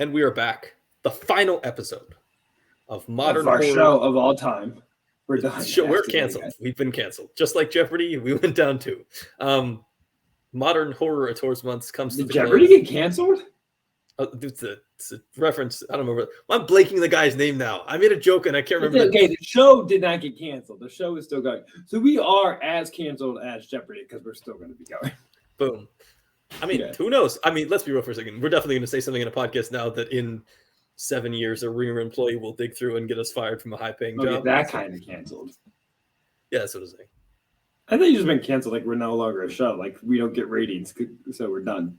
And we are back. The final episode of Modern Horror show of all time. We're done. We're canceled. We've been canceled. Just like Jeopardy, we went down too. Modern Horror Auteurs Month comes to the Jeopardy close. get canceled? It's a reference. I don't remember. I'm blanking the guy's name now. I made a joke and I can't remember. Okay, the show did not get canceled. The show is still going. So we are as canceled as Jeopardy because we're still going to be going. Boom. I mean, Who knows? I mean, let's be real for a second. We're definitely going to say something in a podcast now that in 7 years, a Raynor employee will dig through and get us fired from a high-paying job. That kind of canceled. Yeah, that's what I'm saying. I think it's been canceled. Like, we're no longer a show. Like, we don't get ratings, so we're done.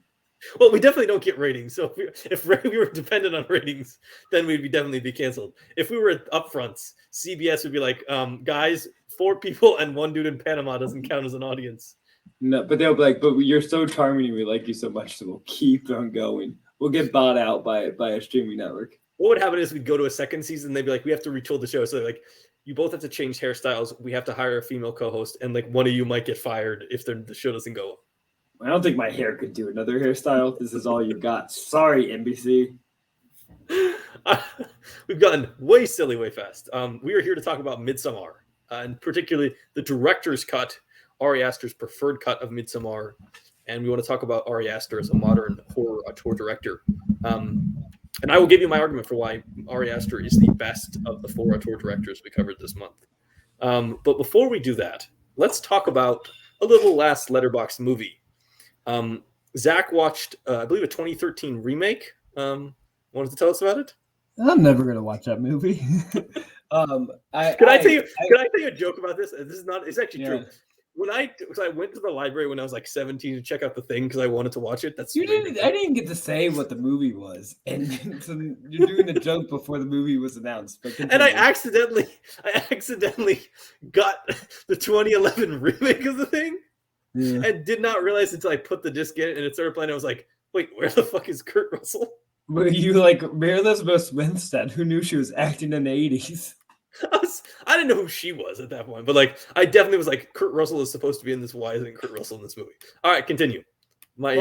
Well, we definitely don't get ratings. So if we were dependent on ratings, then we'd definitely be canceled. If we were at upfronts, CBS would be like, guys, 4 people and 1 dude in Panama doesn't count as an audience. No, but they'll be like, but you're so charming and we like you so much, so we'll keep on going. We'll get bought out by a streaming network. What would happen is we'd go to a second season. They'd be like, we have to retool the show. So they're like, you both have to change hairstyles. We have to hire a female co-host. And like one of you might get fired if the show doesn't go. I don't think my hair could do another hairstyle. This is all you got. Sorry, NBC. We've gotten way silly, way fast. We are here to talk about Midsommar, and particularly the director's cut, Ari Aster's preferred cut of Midsommar. And we want to talk about Ari Aster as a modern horror auteur director. And I will give you my argument for why Ari Aster is the best of the 4 auteur directors we covered this month. But before we do that, let's talk about a little last Letterboxd movie. Zach watched, I believe, a 2013 remake. Wanted to tell us about it? I'm never going to watch that movie. Can I tell you a joke about this? This is not. It's actually true. When I went to the library when I was like 17 to check out The Thing because I wanted to watch it. I didn't get to say what the movie was, and so you're doing the joke before the movie was announced. And I accidentally got the 2011 remake of The Thing, and did not realize until I put the disc in and it started playing. I was like, wait, where the fuck is Kurt Russell? Were you like Mary Elizabeth Winstead, who knew she was acting in the 80s? I didn't know who she was at that point, but like I definitely was like, Kurt Russell is supposed to be in this. Why isn't Kurt Russell in this movie? All right, continue. I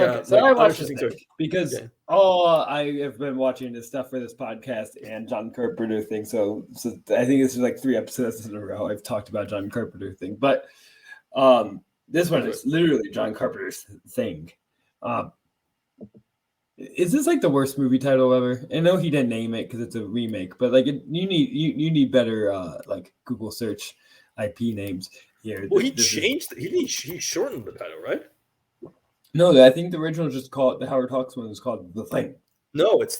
watched this because I have been watching this stuff for this podcast and John Carpenter thing. So I think this is like 3 episodes in a row I've talked about John Carpenter thing, but this one is literally John Carpenter's Thing. Is this like the worst movie title ever? I know he didn't name it because it's a remake, but like you need better like Google search IP names here. Well, he shortened the title, right? No, I think the original is just called the Howard Hawks one was called The Thing. No, it's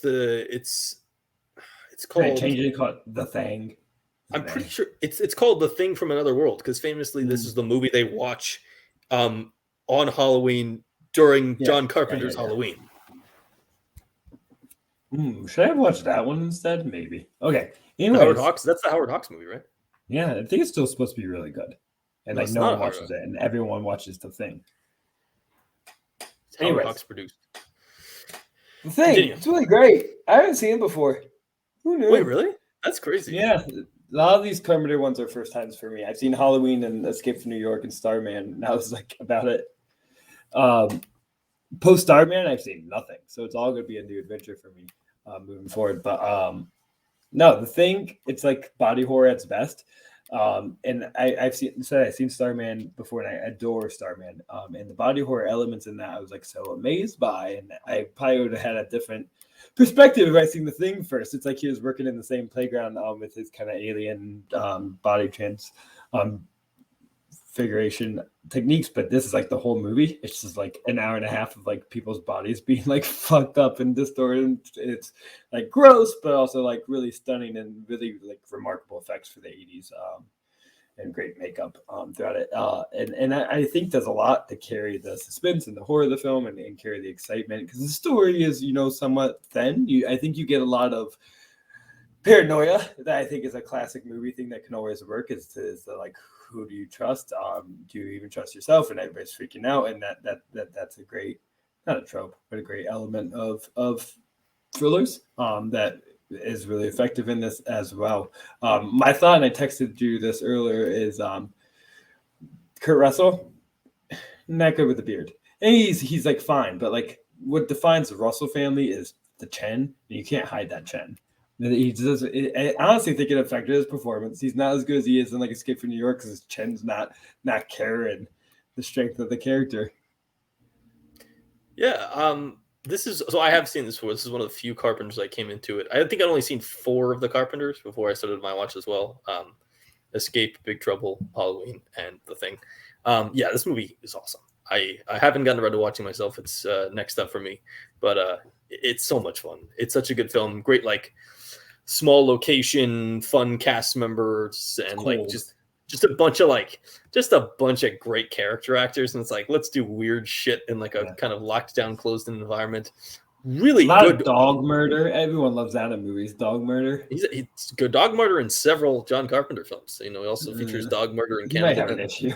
called. They changed it called The Thing. I'm pretty sure it's called The Thing from Another World because famously this is the movie they watch on Halloween during John Carpenter's Halloween. Should I have watched that one instead? Maybe. Okay. Anyways, Howard Hawks. That's the Howard Hawks movie, right? Yeah, I think it's still supposed to be really good, and like no one watches it, and everyone watches The Thing. Howard Hawks produced. The Thing. It's really great. I haven't seen it before. Who knew? Wait, really? That's crazy. Yeah, a lot of these Carpenter ones are first times for me. I've seen Halloween and Escape from New York and Starman. Now it's like about it. Post Starman, I've seen nothing, so it's all going to be a new adventure for me moving forward. But no, The Thing, it's like body horror at its best. And I've seen Starman before, and I adore Starman. And the body horror elements in that, I was like so amazed by, and I probably would have had a different perspective if I seen The Thing first. It's like he was working in the same playground with his kind of alien body transfiguration techniques, but this is like the whole movie. It's just like an hour and a half of like people's bodies being like fucked up and distorted. It's like gross, but also like really stunning and really like remarkable effects for the 80s, and great makeup throughout it. And I think there's a lot to carry the suspense and the horror of the film and carry the excitement, because the story is, somewhat thin. I think you get a lot of paranoia that I think is a classic movie thing that can always work is the like, who do you trust? Do you even trust yourself? And everybody's freaking out. And that's a great, not a trope, but a great element of thrillers that is really effective in this as well. My thought, and I texted you this earlier, is Kurt Russell, not good with the beard. And he's like fine, but like what defines the Russell family is the chin, and you can't hide that chin. He does. I honestly think it affected his performance. He's not as good as he is in like Escape from New York because his chin's not carrying the strength of the character. Yeah. This is so I have seen this before. This is one of the few Carpenters I came into it. I think I'd only seen 4 of the Carpenters before I started my watch as well. Escape, Big Trouble, Halloween, and The Thing. Yeah, this movie is awesome. I haven't gotten around to watching myself. It's next up for me, but it's so much fun. It's such a good film. Great, like small location, fun cast members, and like just a bunch of great character actors. And it's like, let's do weird shit in like a kind of locked down, closed in environment. Really good dog murder. Everyone loves that in movies. Dog murder. It's good dog murder in several John Carpenter films. You know, he also features dog murder in Canada. Might have an issue.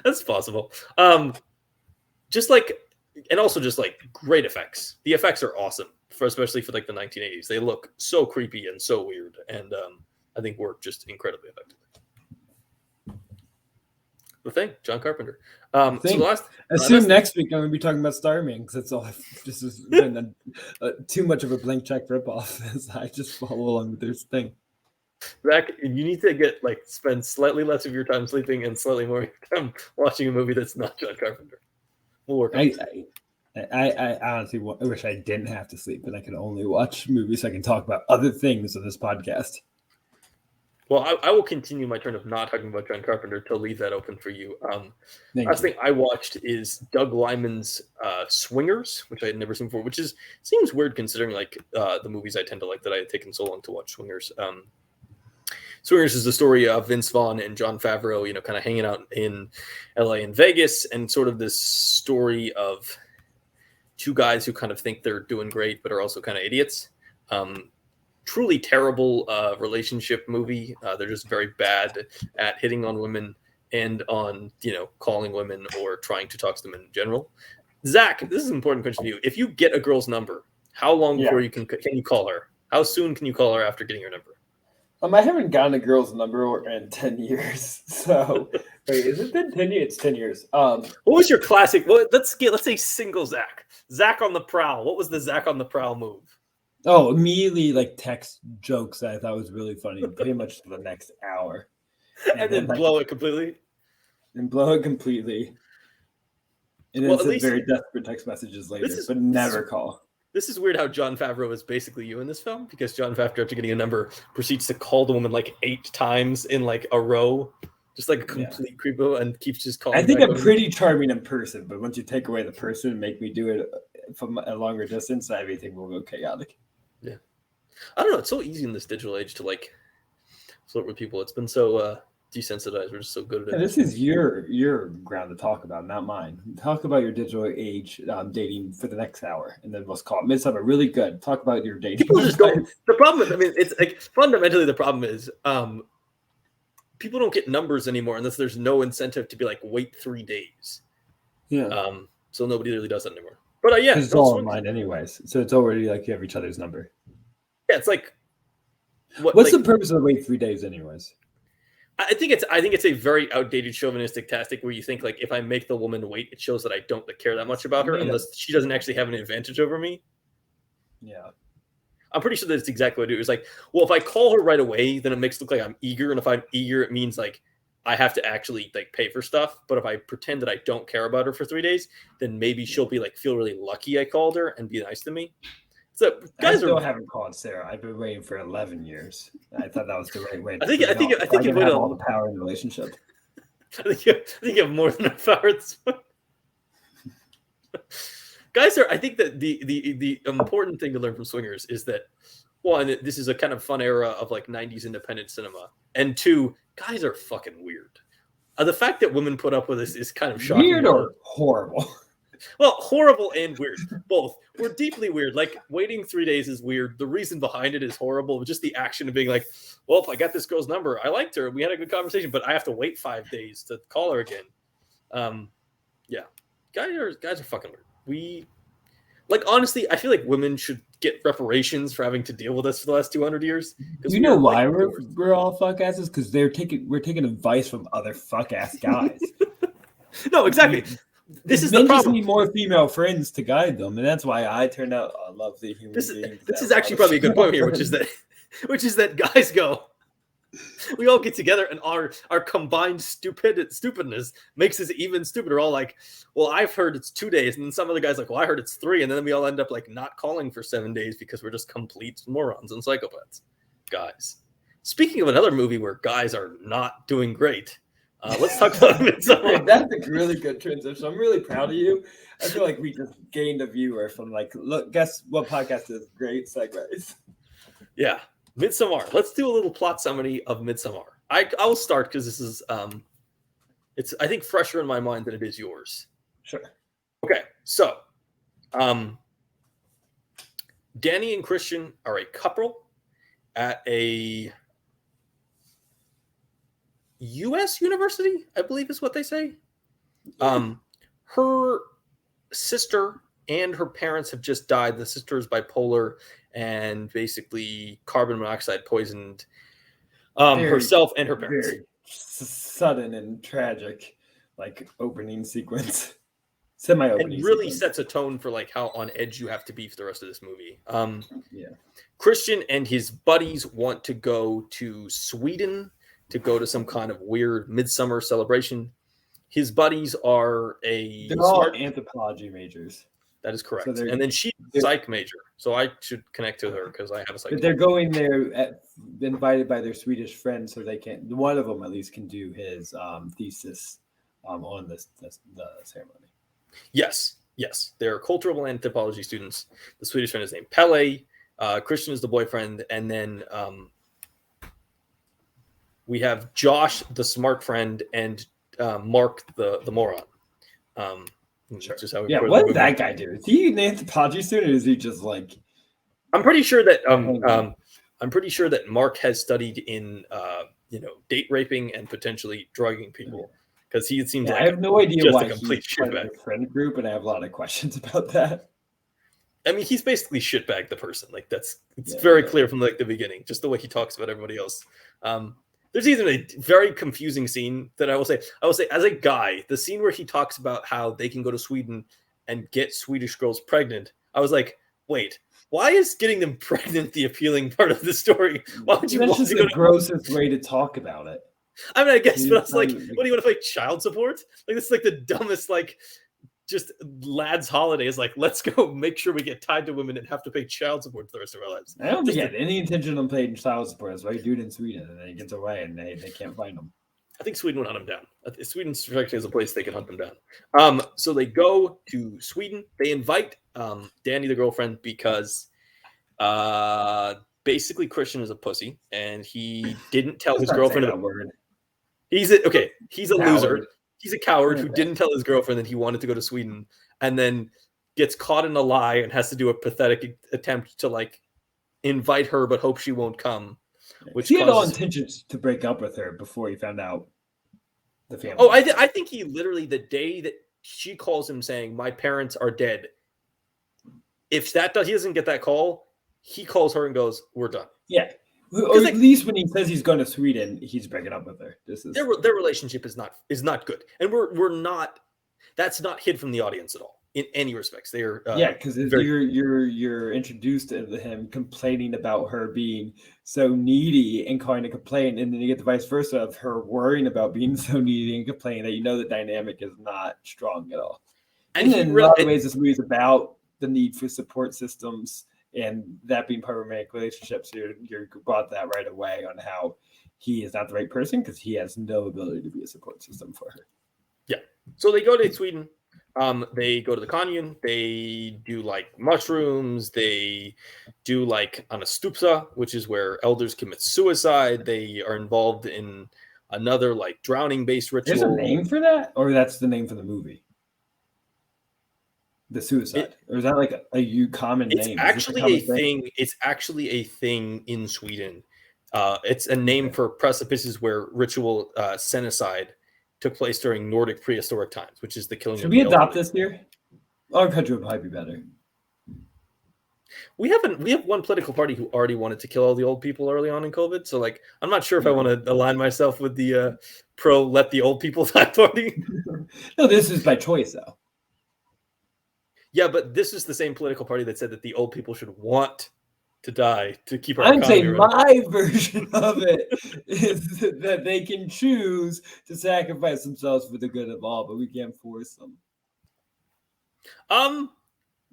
That's possible. Just like great effects. The effects are awesome, especially for like the 1980s. They look so creepy and so weird, and I think work just incredibly effectively. The Thing, John Carpenter. Assume next week I'm going to be talking about Starman because it's all. This has been too much of a blank check ripoff as I just follow along with this thing. Zach, you need to spend slightly less of your time sleeping and slightly more time watching a movie that's not John Carpenter. We'll work on it. I honestly wish I didn't have to sleep and I can only watch movies so I can talk about other things on this podcast. Well, I will continue my turn of not talking about John Carpenter to leave that open for you. Last thing I watched is Doug Liman's Swingers, which I had never seen before, which seems weird considering like the movies I tend to like that I had taken so long to watch. Swingers. Swingers is the story of Vince Vaughn and Jon Favreau, you know, kind of hanging out in LA and Vegas, and sort of this story of 2 guys who kind of think they're doing great, but are also kind of idiots. Truly terrible relationship movie. They're just very bad at hitting on women and on, you know, calling women or trying to talk to them in general. Zach, this is an important question to you. If you get a girl's number, how long before you can you call her? How soon can you call her after getting her number? I haven't gotten a girl's number in 10 years. So, wait, is it been 10 years? It's 10 years. What was your classic? Well, let's say single Zach. Zach on the prowl. What was the Zach on the prowl move? Oh, immediately like text jokes that I thought was really funny, pretty much for the next hour. And then blow it completely? And blow it completely. And then send very desperate text messages later, but never call. This is weird how Jon Favreau is basically you in this film, because Jon Favreau, after getting a number, proceeds to call the woman like 8 times in like a row, just like a complete creepo, and keeps just calling. I think I'm pretty charming in person, but once you take away the person and make me do it from a longer distance, everything will go chaotic. Yeah. I don't know. It's so easy in this digital age to like flirt with people. It's been so desensitized. We're just so good at it. This is your ground to talk about, not mine. Talk about your digital age dating for the next hour, and then let's call it Midsummer. Really good. Talk about your dating. People just don't. The problem is, I mean, it's like fundamentally the problem is people don't get numbers anymore unless there's no incentive to be like wait 3 days. Yeah. So nobody really does that anymore. But yeah, it's all online anyways, so it's already like you have each other's number. Yeah, it's like what's the purpose of wait 3 days anyways? I think it's a very outdated chauvinistic tactic where you think like if I make the woman wait, it shows that I don't care that much about her unless she doesn't actually have an advantage over me. Yeah. I'm pretty sure that's exactly what I do. It's like, well, if I call her right away, then it makes it look like I'm eager. And if I'm eager, it means like I have to actually like pay for stuff. But if I pretend that I don't care about her for 3 days, then maybe she'll be like, feel really lucky I called her and be nice to me. So guys still haven't called Sarah. I've been waiting for 11 years. I thought that was the right way. I think you have all the power in the relationship. I think you have more than enough power at this point. Guys I think that the important thing to learn from Swingers is that, one, this is a kind of fun era of like 90s independent cinema, and 2, guys are fucking weird. The fact that women put up with this is kind of shocking. Weird or horrible? Well, horrible and weird. Both. We're deeply weird. Like, waiting 3 days is weird. The reason behind it is horrible. Just the action of being like, well, if I got this girl's number, I liked her, we had a good conversation, but I have to wait 5 days to call her again. Yeah. Guys are fucking weird. Honestly, I feel like women should get reparations for having to deal with us for the last 200 years. You know why we're all fuck asses? Because we're taking advice from other fuck ass guys. No, exactly. This is Men the just problem. need more female friends to guide them, and that's why I turned out a lovely human being. This is actually probably a good point here, which is that guys go, we all get together and our combined stupidness makes us even stupider. All like, well, I've heard it's 2 days, and then some other guys like, well, I heard it's 3, and then we all end up like not calling for 7 days because we're just complete morons and psychopaths. Guys, speaking of another movie where guys are not doing great, let's talk about Midsommar. That's a really good transition. I'm really proud of you. I feel like we just gained a viewer from like, look, guess what podcast is? Great segues. Yeah, Midsommar. Let's do a little plot summary of Midsommar. I will start because this is it's I think fresher in my mind than it is yours. Sure. Okay, so Danny and Christian are a couple at a U.S. university, I believe is what they say. Her sister and her parents have just died. The sister is bipolar and basically carbon monoxide poisoned herself and her parents. Very sudden and tragic, like opening sequence, semi-opening. And really sequence. sets a tone for like how on edge you have to be for the rest of this movie. Yeah. Christian and his buddies want to go to Sweden to go to some kind of weird midsummer celebration. His buddies are They're all anthropology majors. That is correct. So and then she's a psych major. So I should connect to her because I have a psych. But they're going there invited by their Swedish friends so they can, one of them at least can do his thesis on the ceremony. Yes. They're cultural anthropology students. The Swedish friend is named Pelle. Christian is the boyfriend. And then we have Josh, the smart friend, and Mark, the moron. Sure. Just how What does that guy do? Is he an anthropology student, or is he just like? I'm pretty sure that Mark has studied in date raping and potentially drugging people because he seems like I have no idea why a complete he's part of the friend group, and I have a lot of questions about that. I mean, he's basically shitbagged the person. Like it's very clear from like the beginning, just the way he talks about everybody else. There's even a very confusing scene that I will say as a guy, the scene where he talks about how they can go to Sweden and get Swedish girls pregnant. I was like, wait, why is getting them pregnant the appealing part of the story? Why would you want to go the grossest way to talk about it? I mean, I guess, but I was like, what do you want to play child support? Like, this is like the dumbest, like, just lads' holiday is like, let's go make sure we get tied to women and have to pay child support for the rest of our lives. I don't think he had any intention of paying child support. That's why you do it in Sweden, and then he gets away, and they can't find him. I think Sweden would hunt him down. Sweden actually is a place they can hunt him down. So they go to Sweden. They invite Danny, the girlfriend, because basically Christian is a pussy, and he didn't tell his girlfriend that word. He's a loser. He's a coward who didn't tell his girlfriend that he wanted to go to Sweden, and then gets caught in a lie and has to do a pathetic attempt to like invite her, but hope she won't come. Which he had all intentions to break up with her before he found out the family. Oh, I think he literally, the day that she calls him saying, "My parents are dead," if he doesn't get that call, he calls her and goes, "We're done." Yeah. Or at least when he says he's going to Sweden, he's breaking up with her. Their relationship is not good, and we're not. That's not hid from the audience at all in any respects. They are because you're introduced to him complaining about her being so needy and kind of complain, and then you get the vice versa of her worrying about being so needy and complaining that the dynamic is not strong at all. And in a lot of ways, this movie is about the need for support systems. And that being part of a romantic relationship, so you're brought that right away on how he is not the right person because he has no ability to be a support system for her. Yeah. So they go to Sweden. They go to the commune. They do like mushrooms. They do like anastupsa, which is where elders commit suicide. They are involved in another like drowning-based ritual. There's a name for that, or that's the name for the movie. The suicide, or is that like a common name? It's actually a thing. It's actually a thing in Sweden. It's a name for precipices where ritual senocide took place during Nordic prehistoric times, which is the killing. Should we adopt this here? Our country would probably be better. We have one political party who already wanted to kill all the old people early on in COVID. So like, I'm not sure if I want to align myself with the pro let the old people die party. No, this is by choice though. Yeah, but this is the same political party that said that the old people should want to die to keep our I'm economy saying running. my version of it is that they can choose to sacrifice themselves for the good of all, but we can't force them.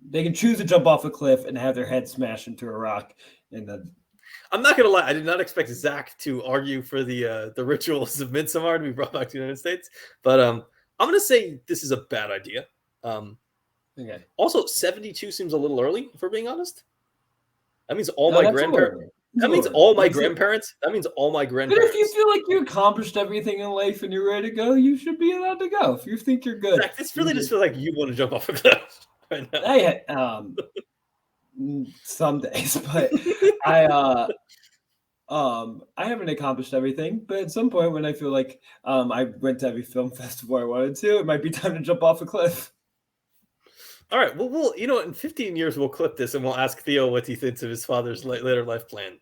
They can choose to jump off a cliff and have their head smashed into a rock, and then. I'm not gonna lie. I did not expect Zach to argue for the rituals of Midsommar to be brought back to the United States, but I'm gonna say this is a bad idea. Okay. Also, 72 seems a little early, if we're being honest. That means all my grandparents. That means all my grandparents. That means all my But grandparents. if you feel like you accomplished everything in life and you're ready to go, you should be allowed to go. If you think you're good. Zach, this really just feels like you want to jump off a cliff right now. Some days, but I haven't accomplished everything. But at some point, when I feel like I went to every film festival I wanted to, it might be time to jump off a cliff. All right. Well, we'll in 15 years we'll clip this and we'll ask Theo what he thinks of his father's later life plan.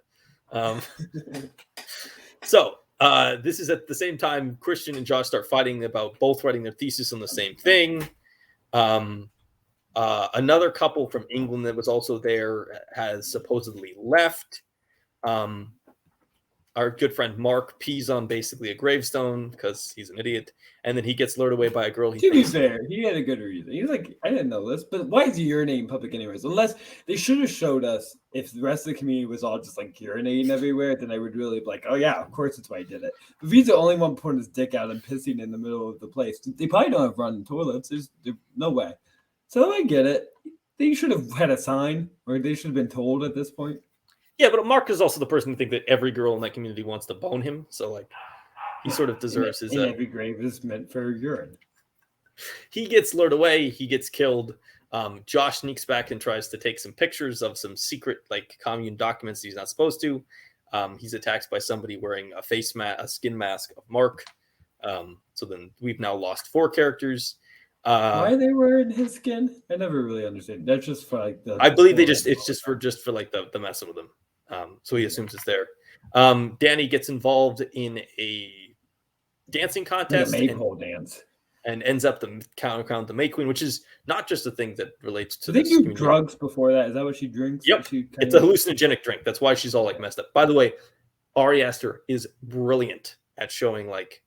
So this is at the same time Christian and Josh start fighting about both writing their thesis on the same thing. Another couple from England that was also there has supposedly left. Our good friend Mark pees on basically a gravestone because he's an idiot, and then he gets lured away by a girl. To be fair, he had a good reason. He was like, I didn't know this, but why is he urinating in public anyways? Unless they should have showed us if the rest of the community was all just like urinating everywhere, then I would really be like, oh yeah, of course that's why he did it. But if he's the only one putting his dick out and pissing in the middle of the place, they probably don't have running toilets. There's no way. So I get it. They should have had a sign, or they should have been told at this point. Yeah, but Mark is also the person to think that every girl in that community wants to bone him. So, like, he sort of deserves his... every grave is meant for urine. He gets lured away. He gets killed. Josh sneaks back and tries to take some pictures of some secret, like, commune documents he's not supposed to. He's attacked by somebody wearing a skin mask of Mark. So then we've now lost 4 characters. Why are they wearing his skin? I never really understand. That's just for like I believe it's just for like the messing with him. So he assumes it's there. Danny gets involved in a dancing contest, maypole dance, and ends up the crown the May Queen, which is not just a thing that relates to. They do drugs before that. Is that what she drinks? Yep, it's a hallucinogenic drink. That's why she's all like messed up. By the way, Ari Aster is brilliant at showing like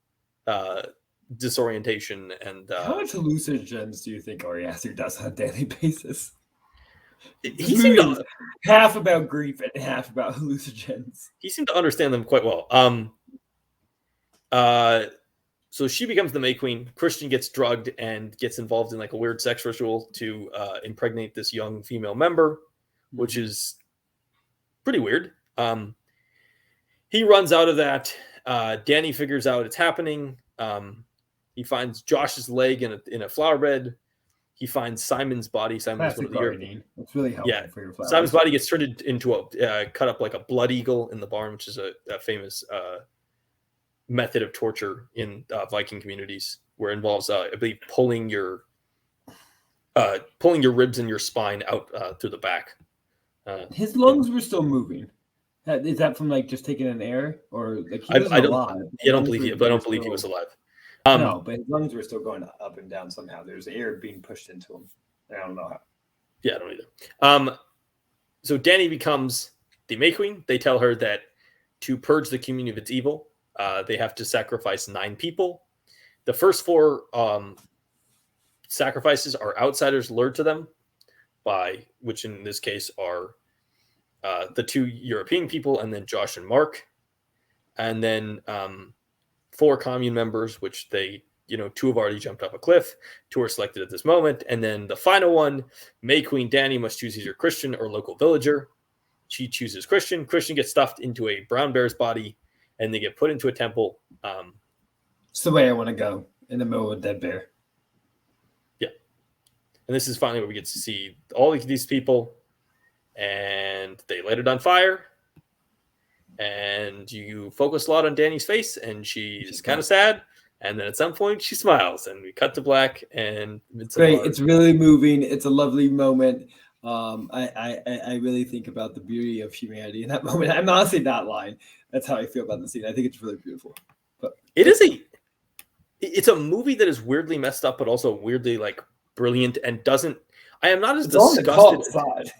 disorientation and how much hallucinogens do you think Ari Aster does on a daily basis? He seemed to, half about grief and half about hallucinogens. He seemed to understand them quite well. So she becomes the May Queen. Christian gets drugged and gets involved in like a weird sex ritual to impregnate this young female member, which is pretty weird. He runs out of that. Danny figures out it's happening. He finds Josh's leg in a flower bed. He finds Simon's body. Simon's one of the It's really helpful for your flowers. Simon's body gets turned into a cut up like a blood eagle in the barn, which is a famous method of torture in Viking communities, where it involves, I believe, pulling your ribs and your spine out through the back. His lungs were still moving. Is that from like just taking an air, or like he was alive? I don't believe he was alive. No, but his lungs were still going up and down somehow. There's air being pushed into him. I don't know how. Yeah, I don't either. So Danny becomes the May Queen. They tell her that to purge the community of its evil, they have to sacrifice 9 people. The first 4 sacrifices are outsiders lured to them by, which in this case are the 2 European people and then Josh and Mark. And then 4 commune members, which they, 2 have already jumped off a cliff, 2 are selected at this moment. And then the final one, May Queen Danny must choose either Christian or local villager. She chooses Christian. Christian gets stuffed into a brown bear's body and they get put into a temple. It's the way I want to go, in the middle of a dead bear. Yeah. And this is finally where we get to see all of these people, and they light it on fire. And you focus a lot on Danny's face, and she's kind of sad. And then at some point, she smiles, and we cut to black. And it's great. It's really moving. It's a lovely moment. I really think about the beauty of humanity in that moment. I'm honestly not lying. That's how I feel about the scene. I think it's really beautiful. But it's a movie that is weirdly messed up, but also weirdly like brilliant, and doesn't. I am not as It's on the cult disgusted. side.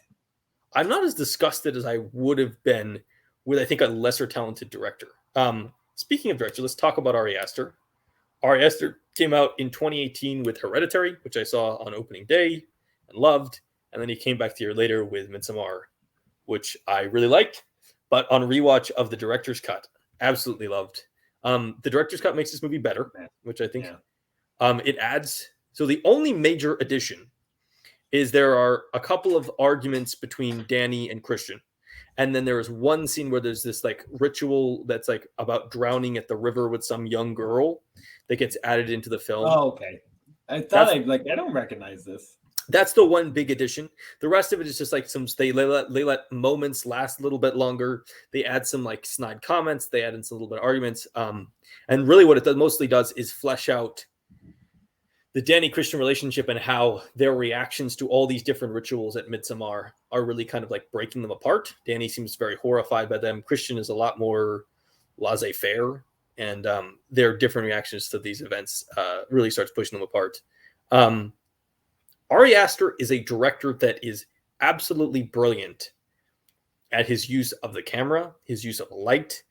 I'm not as disgusted as I would have been with, I think, a lesser talented director. Speaking of director, let's talk about Ari Aster. Ari Aster came out in 2018 with Hereditary, which I saw on opening day and loved. And then he came back the year later with Midsommar, which I really liked. But on rewatch of the director's cut, absolutely loved. The director's cut makes this movie better, which I think it adds. So the only major addition is there are a couple of arguments between Danny and Christian. And then there is one scene where there's this like ritual that's like about drowning at the river with some young girl that gets added into the film. Oh, okay. I thought I don't recognize this. That's the one big addition. The rest of it is just like they let moments last a little bit longer. They add some like snide comments. They add in some little bit of arguments. And really what it mostly does is flesh out the Danny-Christian relationship and how their reactions to all these different rituals at Midsommar are really kind of like breaking them apart. Danny seems very horrified by them. Christian is a lot more laissez-faire, and their different reactions to these events really starts pushing them apart. Ari Aster is a director that is absolutely brilliant at his use of the camera, his use of light,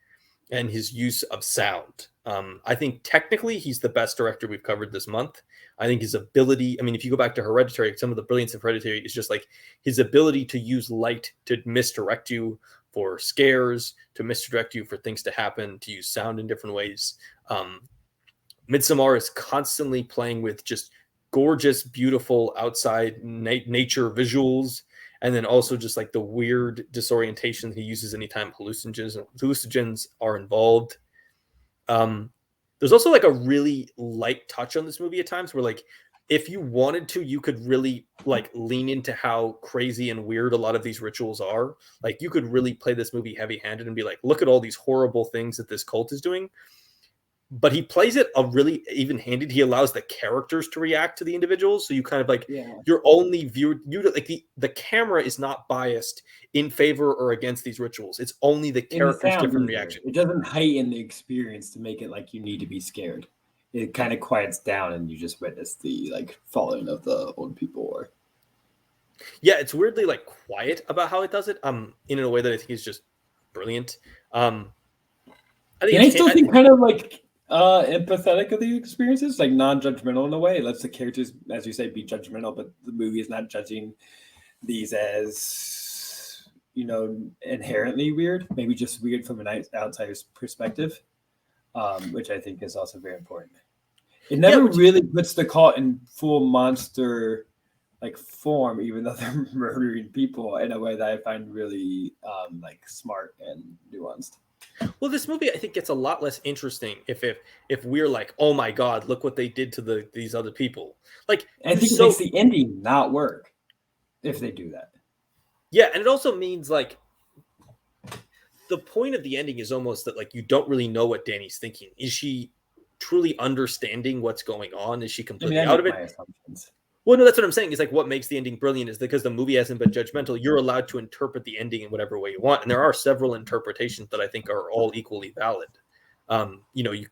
and his use of sound. I think technically he's the best director we've covered this month. I think his ability, I mean, if you go back to Hereditary, some of the brilliance of Hereditary is just like his ability to use light to misdirect you for scares, to misdirect you for things to happen, to use sound in different ways. Midsommar is constantly playing with just gorgeous, beautiful outside nature visuals, and then also just like the weird disorientation he uses anytime hallucinogens are involved. There's also like a really light touch on this movie at times where like if you wanted to, you could really like lean into how crazy and weird a lot of these rituals are. Like you could really play this movie heavy-handed and be like, look at all these horrible things that this cult is doing. But he plays it a really even-handed. He allows the characters to react to the individuals, so you kind of like you're only viewed. You like the camera is not biased in favor or against these rituals. It's only the characters' different reaction. It doesn't heighten the experience to make it like you need to be scared. It kind of quiets down, and you just witness the like falling of the old people. Or it's weirdly like quiet about how it does it. In a way that I think is just brilliant. I think kind of like empathetic of the experiences, like non-judgmental in a way. It lets the characters, as you say, be judgmental, but the movie is not judging these as, you know, inherently weird, maybe just weird from an outsider's perspective, which I think is also very important. It never really puts the cult in full monster like form, even though they're murdering people in a way that I find really like smart and nuanced. Well, this movie I think gets a lot less interesting if we're like, oh my god, look what they did to these other people. Like, I think it makes the ending not work if they do that. Yeah, and it also means like the point of the ending is almost that like you don't really know what Danny's thinking. Is she truly understanding what's going on? Is she completely out of it? Assumptions. Well, no, that's what I'm saying. Is like what makes the ending brilliant is because the movie hasn't been judgmental. You're allowed to interpret the ending in whatever way you want, and there are several interpretations that I think are all equally valid.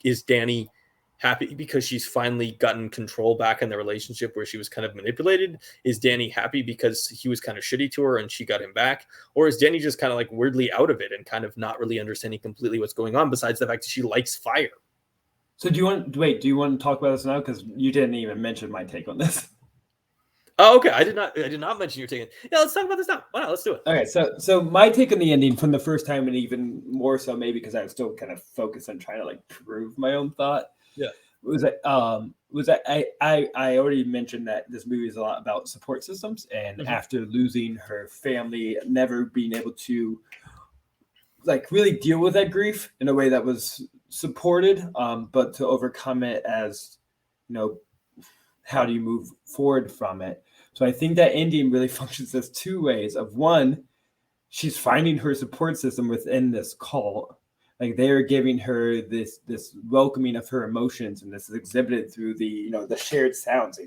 Is Danny happy because she's finally gotten control back in the relationship where she was kind of manipulated? Is Danny happy because he was kind of shitty to her and she got him back? Or is Danny just kind of like weirdly out of it and kind of not really understanding completely what's going on, besides the fact that she likes fire? So do you want to talk about this now? Because you didn't even mention my take on this. Oh, okay. I did not mention your take. Yeah, let's talk about this now. Why not? Let's do it. Okay, so my take on the ending from the first time, and even more so maybe because I was still kind of focused on trying to like prove my own thought. Yeah. Was that I already mentioned that this movie is a lot about support systems, and after losing her family, never being able to like really deal with that grief in a way that was supported, but to overcome it as, you know, how do you move forward from it? So I think that ending really functions as two ways. Of one, she's finding her support system within this cult. Like they are giving her this welcoming of her emotions, and this is exhibited through the shared sounds.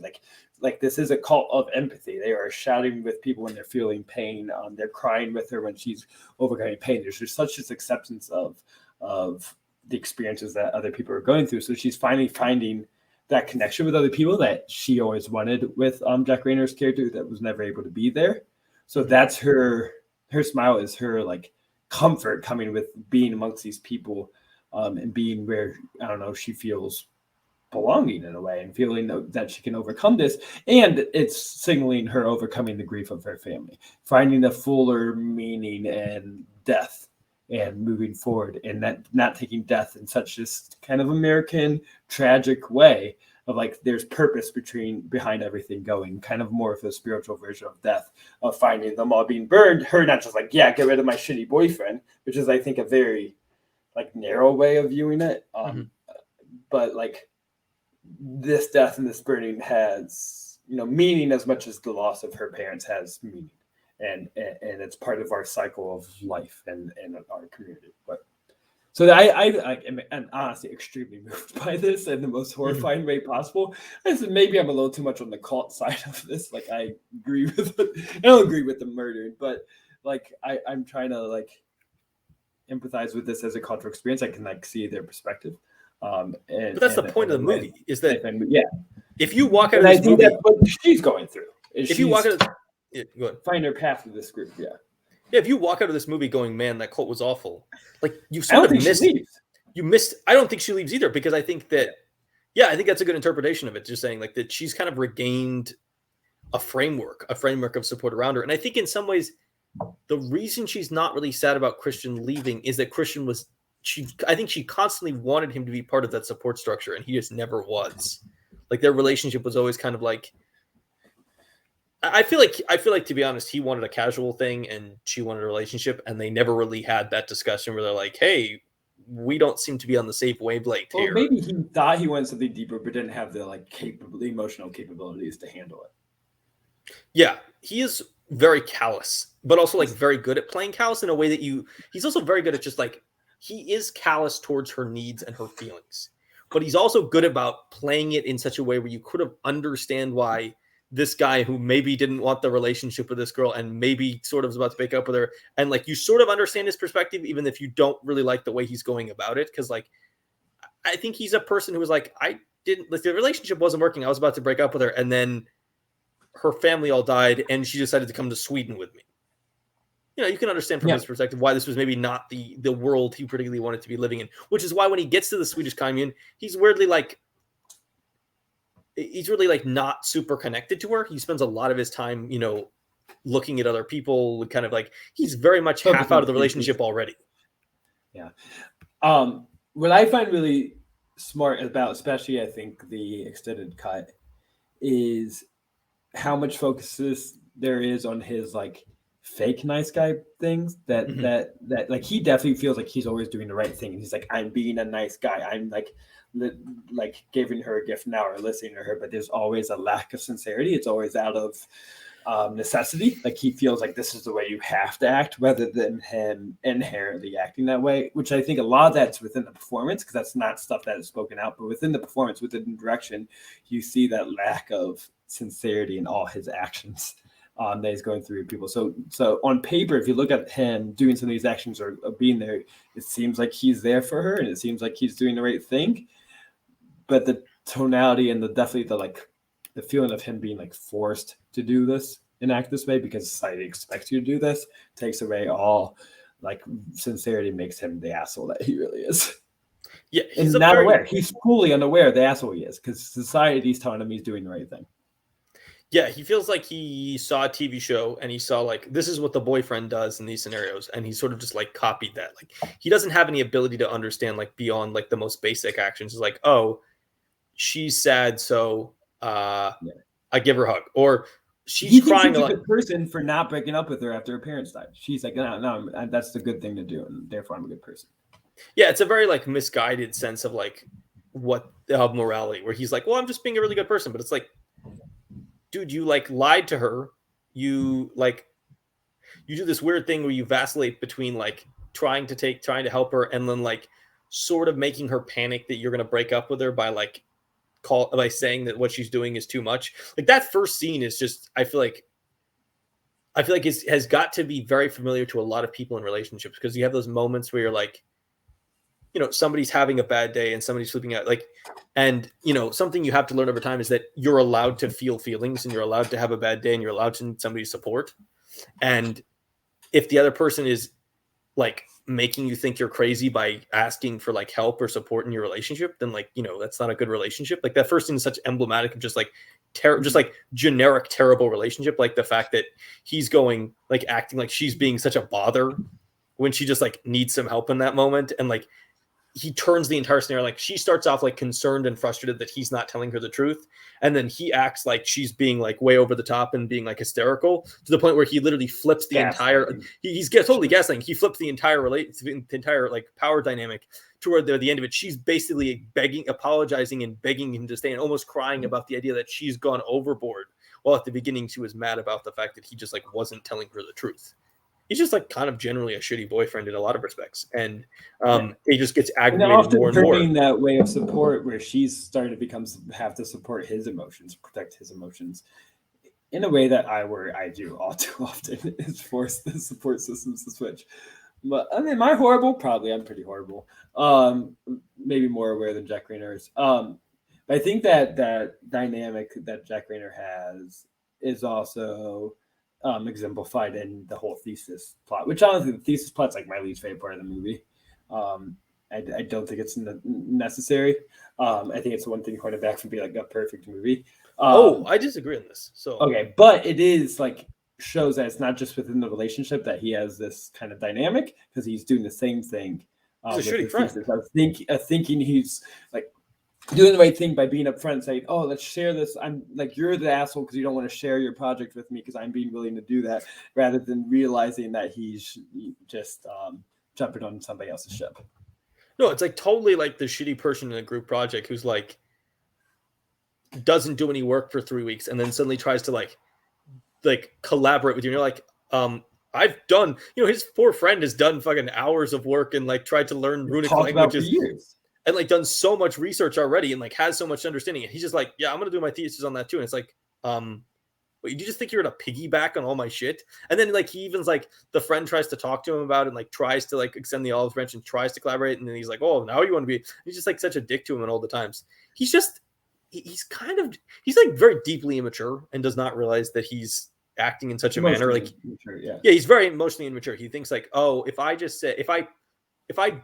Like this is a cult of empathy. They are shouting with people when they're feeling pain. They're crying with her when she's overcoming pain. There's just such this acceptance of the experiences that other people are going through. So she's finally finding that connection with other people that she always wanted with Jack Raynor's character that was never able to be there. So that's her smile is her like comfort coming with being amongst these people, and being where, I don't know, she feels belonging in a way and feeling that she can overcome this. And it's signaling her overcoming the grief of her family, finding a fuller meaning and death and moving forward, and that not taking death in such this kind of American tragic way of like there's purpose behind everything going, kind of more of a spiritual version of death, of finding them all being burned, her not just like, yeah, get rid of my shitty boyfriend, which is I think a very like narrow way of viewing it. But like this death and this burning has, you know, meaning as much as the loss of her parents has meaning. And it's part of our cycle of life and our community. But so I am honestly extremely moved by this in the most horrifying way possible. I said maybe I'm a little too much on the cult side of this. Like I don't agree with the murder, but like I'm trying to like empathize with this as a cultural experience. I can like see their perspective. But that's the point of the movie, is that if you walk out of this movie, that's what she's going through. If you walk out of go ahead. Find her path with this group, if you walk out of this movie going, man, that cult was awful, like you sort of missed. I don't think she leaves either, because I think that I think that's a good interpretation of it, just saying like that she's kind of regained a framework of support around her. And I think in some ways the reason she's not really sad about Christian leaving is that Christian was I think she constantly wanted him to be part of that support structure, and he just never was. Like their relationship was always kind of like, I feel like to be honest, he wanted a casual thing and she wanted a relationship, and they never really had that discussion where they're like, hey, we don't seem to be on the same wavelength here. Maybe he thought he wanted something deeper, but didn't have the like emotional capabilities to handle it. Yeah, he is very callous, but also like very good at playing callous in a way that he's also very good at just like, he is callous towards her needs and her feelings, but he's also good about playing it in such a way where you could have understand why this guy who maybe didn't want the relationship with this girl and maybe sort of was about to break up with her, and like you sort of understand his perspective, even if you don't really like the way he's going about it. Because like, I think he's a person who was like, the relationship wasn't working, I was about to break up with her, and then her family all died, and she decided to come to Sweden with me. You know, you can understand from his perspective why this was maybe not the world he particularly wanted to be living in, which is why when he gets to the Swedish commune, he's weirdly like, he's really like not super connected to her. He spends a lot of his time, you know, looking at other people, kind of like he's very much half out of the relationship already. Yeah. What I find really smart about, especially I think the extended cut, is how much focus there is on his like fake nice guy things that like he definitely feels like he's always doing the right thing. He's like, I'm being a nice guy. I'm like giving her a gift now or listening to her, but there's always a lack of sincerity. It's always out of necessity. Like he feels like this is the way you have to act, rather than him inherently acting that way, which I think a lot of that's within the performance, because that's not stuff that is spoken out, but within the performance, within the direction, you see that lack of sincerity in all his actions that he's going through people. So on paper, if you look at him doing some of these actions or being there, it seems like he's there for her and it seems like he's doing the right thing. But the tonality and the feeling of him being like forced to do this and act this way because society expects you to do this takes away all like sincerity, makes him the asshole that he really is. Yeah, he's not aware. He's fully unaware of the asshole he is because society's telling him he's doing the right thing. Yeah, he feels like he saw a TV show and he saw like, this is what the boyfriend does in these scenarios, and he sort of just like copied that. Like he doesn't have any ability to understand like beyond like the most basic actions. It's like, oh, she's sad, so I give her a hug, or she's crying. He's a good person for not breaking up with her after her parents died. She's like, no, that's the good thing to do, and therefore I'm a good person. Yeah, it's a very like misguided sense of like what of morality, where he's like, well, I'm just being a really good person, but it's like, dude, you like lied to her. You do this weird thing where you vacillate between like trying to help her and then like sort of making her panic that you're going to break up with her by saying that what she's doing is too much. Like that first scene is just, I feel like it has got to be very familiar to a lot of people in relationships, because you have those moments where you're like, somebody's having a bad day and somebody's flipping out, like, and something you have to learn over time is that you're allowed to feel feelings and you're allowed to have a bad day and you're allowed to need somebody's support. And if the other person is like making you think you're crazy by asking for like help or support in your relationship, then like, that's not a good relationship. Like that first thing is such emblematic of just like just like generic terrible relationship. Like the fact that he's going like acting like she's being such a bother when she just like needs some help in that moment. And like, he turns the entire scenario. Like she starts off like concerned and frustrated that he's not telling her the truth. And then he acts like she's being like way over the top and being like hysterical to the point where he literally flips the entire, he's totally gaslighting. He flips the entire like power dynamic to where at the end of it, she's basically apologizing and begging him to stay and almost crying about the idea that she's gone overboard. While at the beginning, she was mad about the fact that he just like wasn't telling her the truth. He's just like kind of generally a shitty boyfriend in a lot of respects. And he just gets aggravated more and more. That way of support where she's starting to have to support his emotions, protect his emotions in a way that I do all too often is force the support systems to switch. But I mean, am I horrible? Probably. I'm pretty horrible. Maybe more aware than Jack Raynor is. But I think that dynamic that Jack Raynor has is also exemplified in the whole thesis plot, which honestly, the thesis plot's like my least favorite part of the movie. I don't think it's necessary. I think it's one thing holding it back from being like a perfect movie. I disagree on this. So okay, but it is like shows that it's not just within the relationship that he has this kind of dynamic because he's doing the same thing. He's a shitty friend. Thinking he's like doing the right thing by being upfront and saying, "Oh, let's share this." I'm like, you're the asshole because you don't want to share your project with me because I'm being willing to do that, rather than realizing that he's just jumping on somebody else's ship. No, it's like totally like the shitty person in a group project who's like doesn't do any work for 3 weeks and then suddenly tries to like collaborate with you. And you're like, I've done, his poor friend has done fucking hours of work and like tried to learn runic languages and like done so much research already and like has so much understanding. And he's just like, yeah, I'm gonna do my thesis on that too. And it's like, wait, you just think you're gonna piggyback on all my shit? And then like he even's like the friend tries to talk to him about it and like tries to like extend the olive branch and tries to collaborate. And then he's like, oh, now you want to be? He's just like such a dick to him and all the times. He's like very deeply immature and does not realize that he's acting in such a manner. Like, yeah, he's very emotionally immature. He thinks like, oh, if I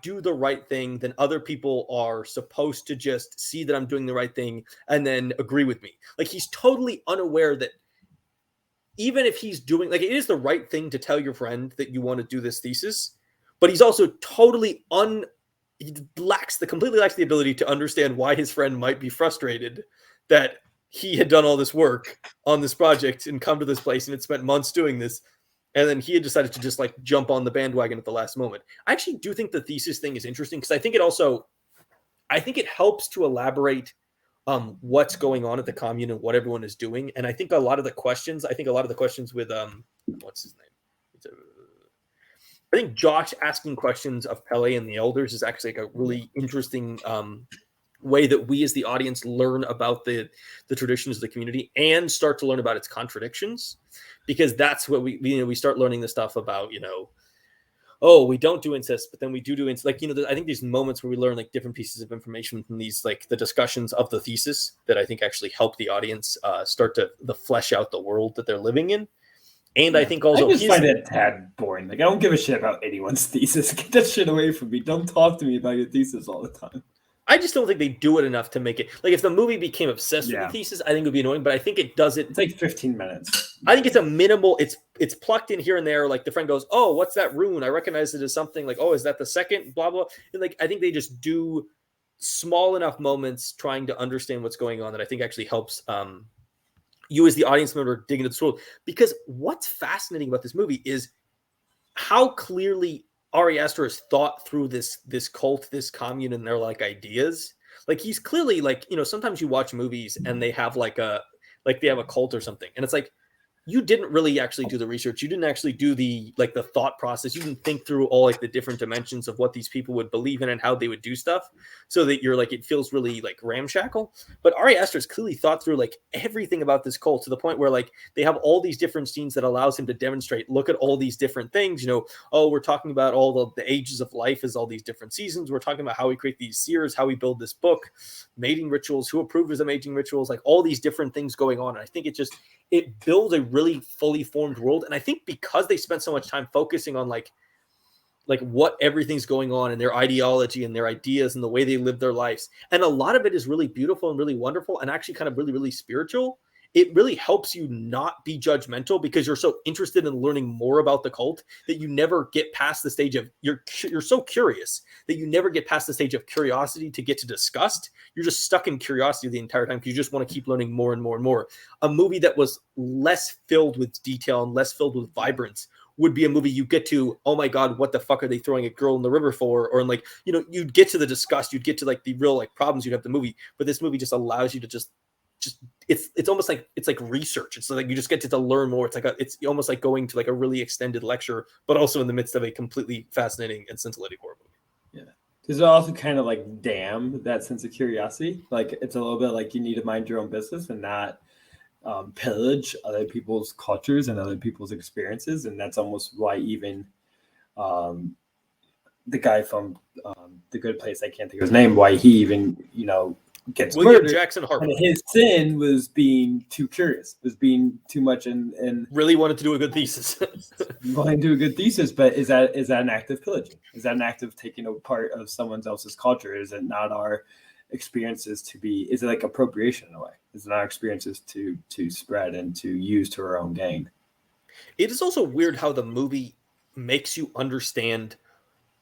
do the right thing, then other people are supposed to just see that I'm doing the right thing and then agree with me. Like he's totally unaware that even if he's doing like it is the right thing to tell your friend that you want to do this thesis, but he's also totally completely lacks the ability to understand why his friend might be frustrated that he had done all this work on this project and come to this place and had spent months doing this. And then he had decided to just like jump on the bandwagon at the last moment. I actually do think the thesis thing is interesting because I think it helps to elaborate what's going on at the commune and what everyone is doing. And I think a lot of the questions with what's his name? I think Josh asking questions of Pele and the elders is actually like a really interesting way that we as the audience learn about the traditions of the community and start to learn about its contradictions, because that's what we start learning the stuff about, oh, we don't do incest, but then we do incest. Like, I think these moments where we learn like different pieces of information from these, like the discussions of the thesis that I think actually help the audience start to flesh out the world that they're living in. And I think also I just find it a tad boring. Like I don't give a shit about anyone's thesis. Get that shit away from me. Don't talk to me about your thesis all the time. I just don't think they do it enough to make it like if the movie became obsessed with the thesis, I think it would be annoying. But I think it does it. It's like 15 minutes. I think it's a minimal. It's plucked in here and there. Like the friend goes, "Oh, what's that rune? I recognize it as something." Like, "Oh, is that the second?" Blah blah. And like I think they just do small enough moments trying to understand what's going on that I think actually helps you as the audience member dig into this world. Because what's fascinating about this movie is how clearly Ari Aster has thought through this cult, this commune, and their like ideas. Like he's clearly like, sometimes you watch movies and they have they have a cult or something, and it's like, you didn't really actually do the research. You didn't actually do the thought process. You didn't think through all like the different dimensions of what these people would believe in and how they would do stuff, so that you're like, it feels really like ramshackle. But Ari Aster's clearly thought through like everything about this cult, to the point where like they have all these different scenes that allows him to demonstrate, look at all these different things. Oh, we're talking about all the ages of life as all these different seasons. We're talking about how we create these seers, how we build this book, mating rituals, who approves of mating rituals, like all these different things going on. And I think it builds a really fully formed world. And I think because they spent so much time focusing on like what everything's going on and their ideology and their ideas and the way they live their lives, and a lot of it is really beautiful and really wonderful and actually kind of really, really spiritual. It really helps you not be judgmental, because you're so interested in learning more about the cult that you never get past the stage of you're so curious that you never get past the stage of curiosity to get to disgust. You're just stuck in curiosity the entire time because you just want to keep learning more and more and more. A movie that was less filled with detail and less filled with vibrance would be a movie you get to, oh my God, what the fuck are they throwing a girl in the river for? Or like, you'd get to the disgust, you'd get to like the real like problems you'd have the movie. But this movie just allows you to just it's almost like it's like research. It's like you just get to learn more. It's almost like going to like a really extended lecture, but also in the midst of a completely fascinating and scintillating horror movie. Yeah. Does it also kind of like damn that sense of curiosity? Like it's a little bit like you need to mind your own business and not pillage other people's cultures and other people's experiences. And that's almost why even the guy from The Good Place, I can't think of his name, why he even, gets William murdered. Jackson Harper. And his sin was being too curious, was being too much and really wanted to do a good thesis. wanting to do a good thesis, but is that an act of pillaging? Is that an act of taking a part of someone else's culture? Is it not our experiences is it like appropriation in a way? Is it our experiences to spread and to use to our own gain? It is also weird how the movie makes you understand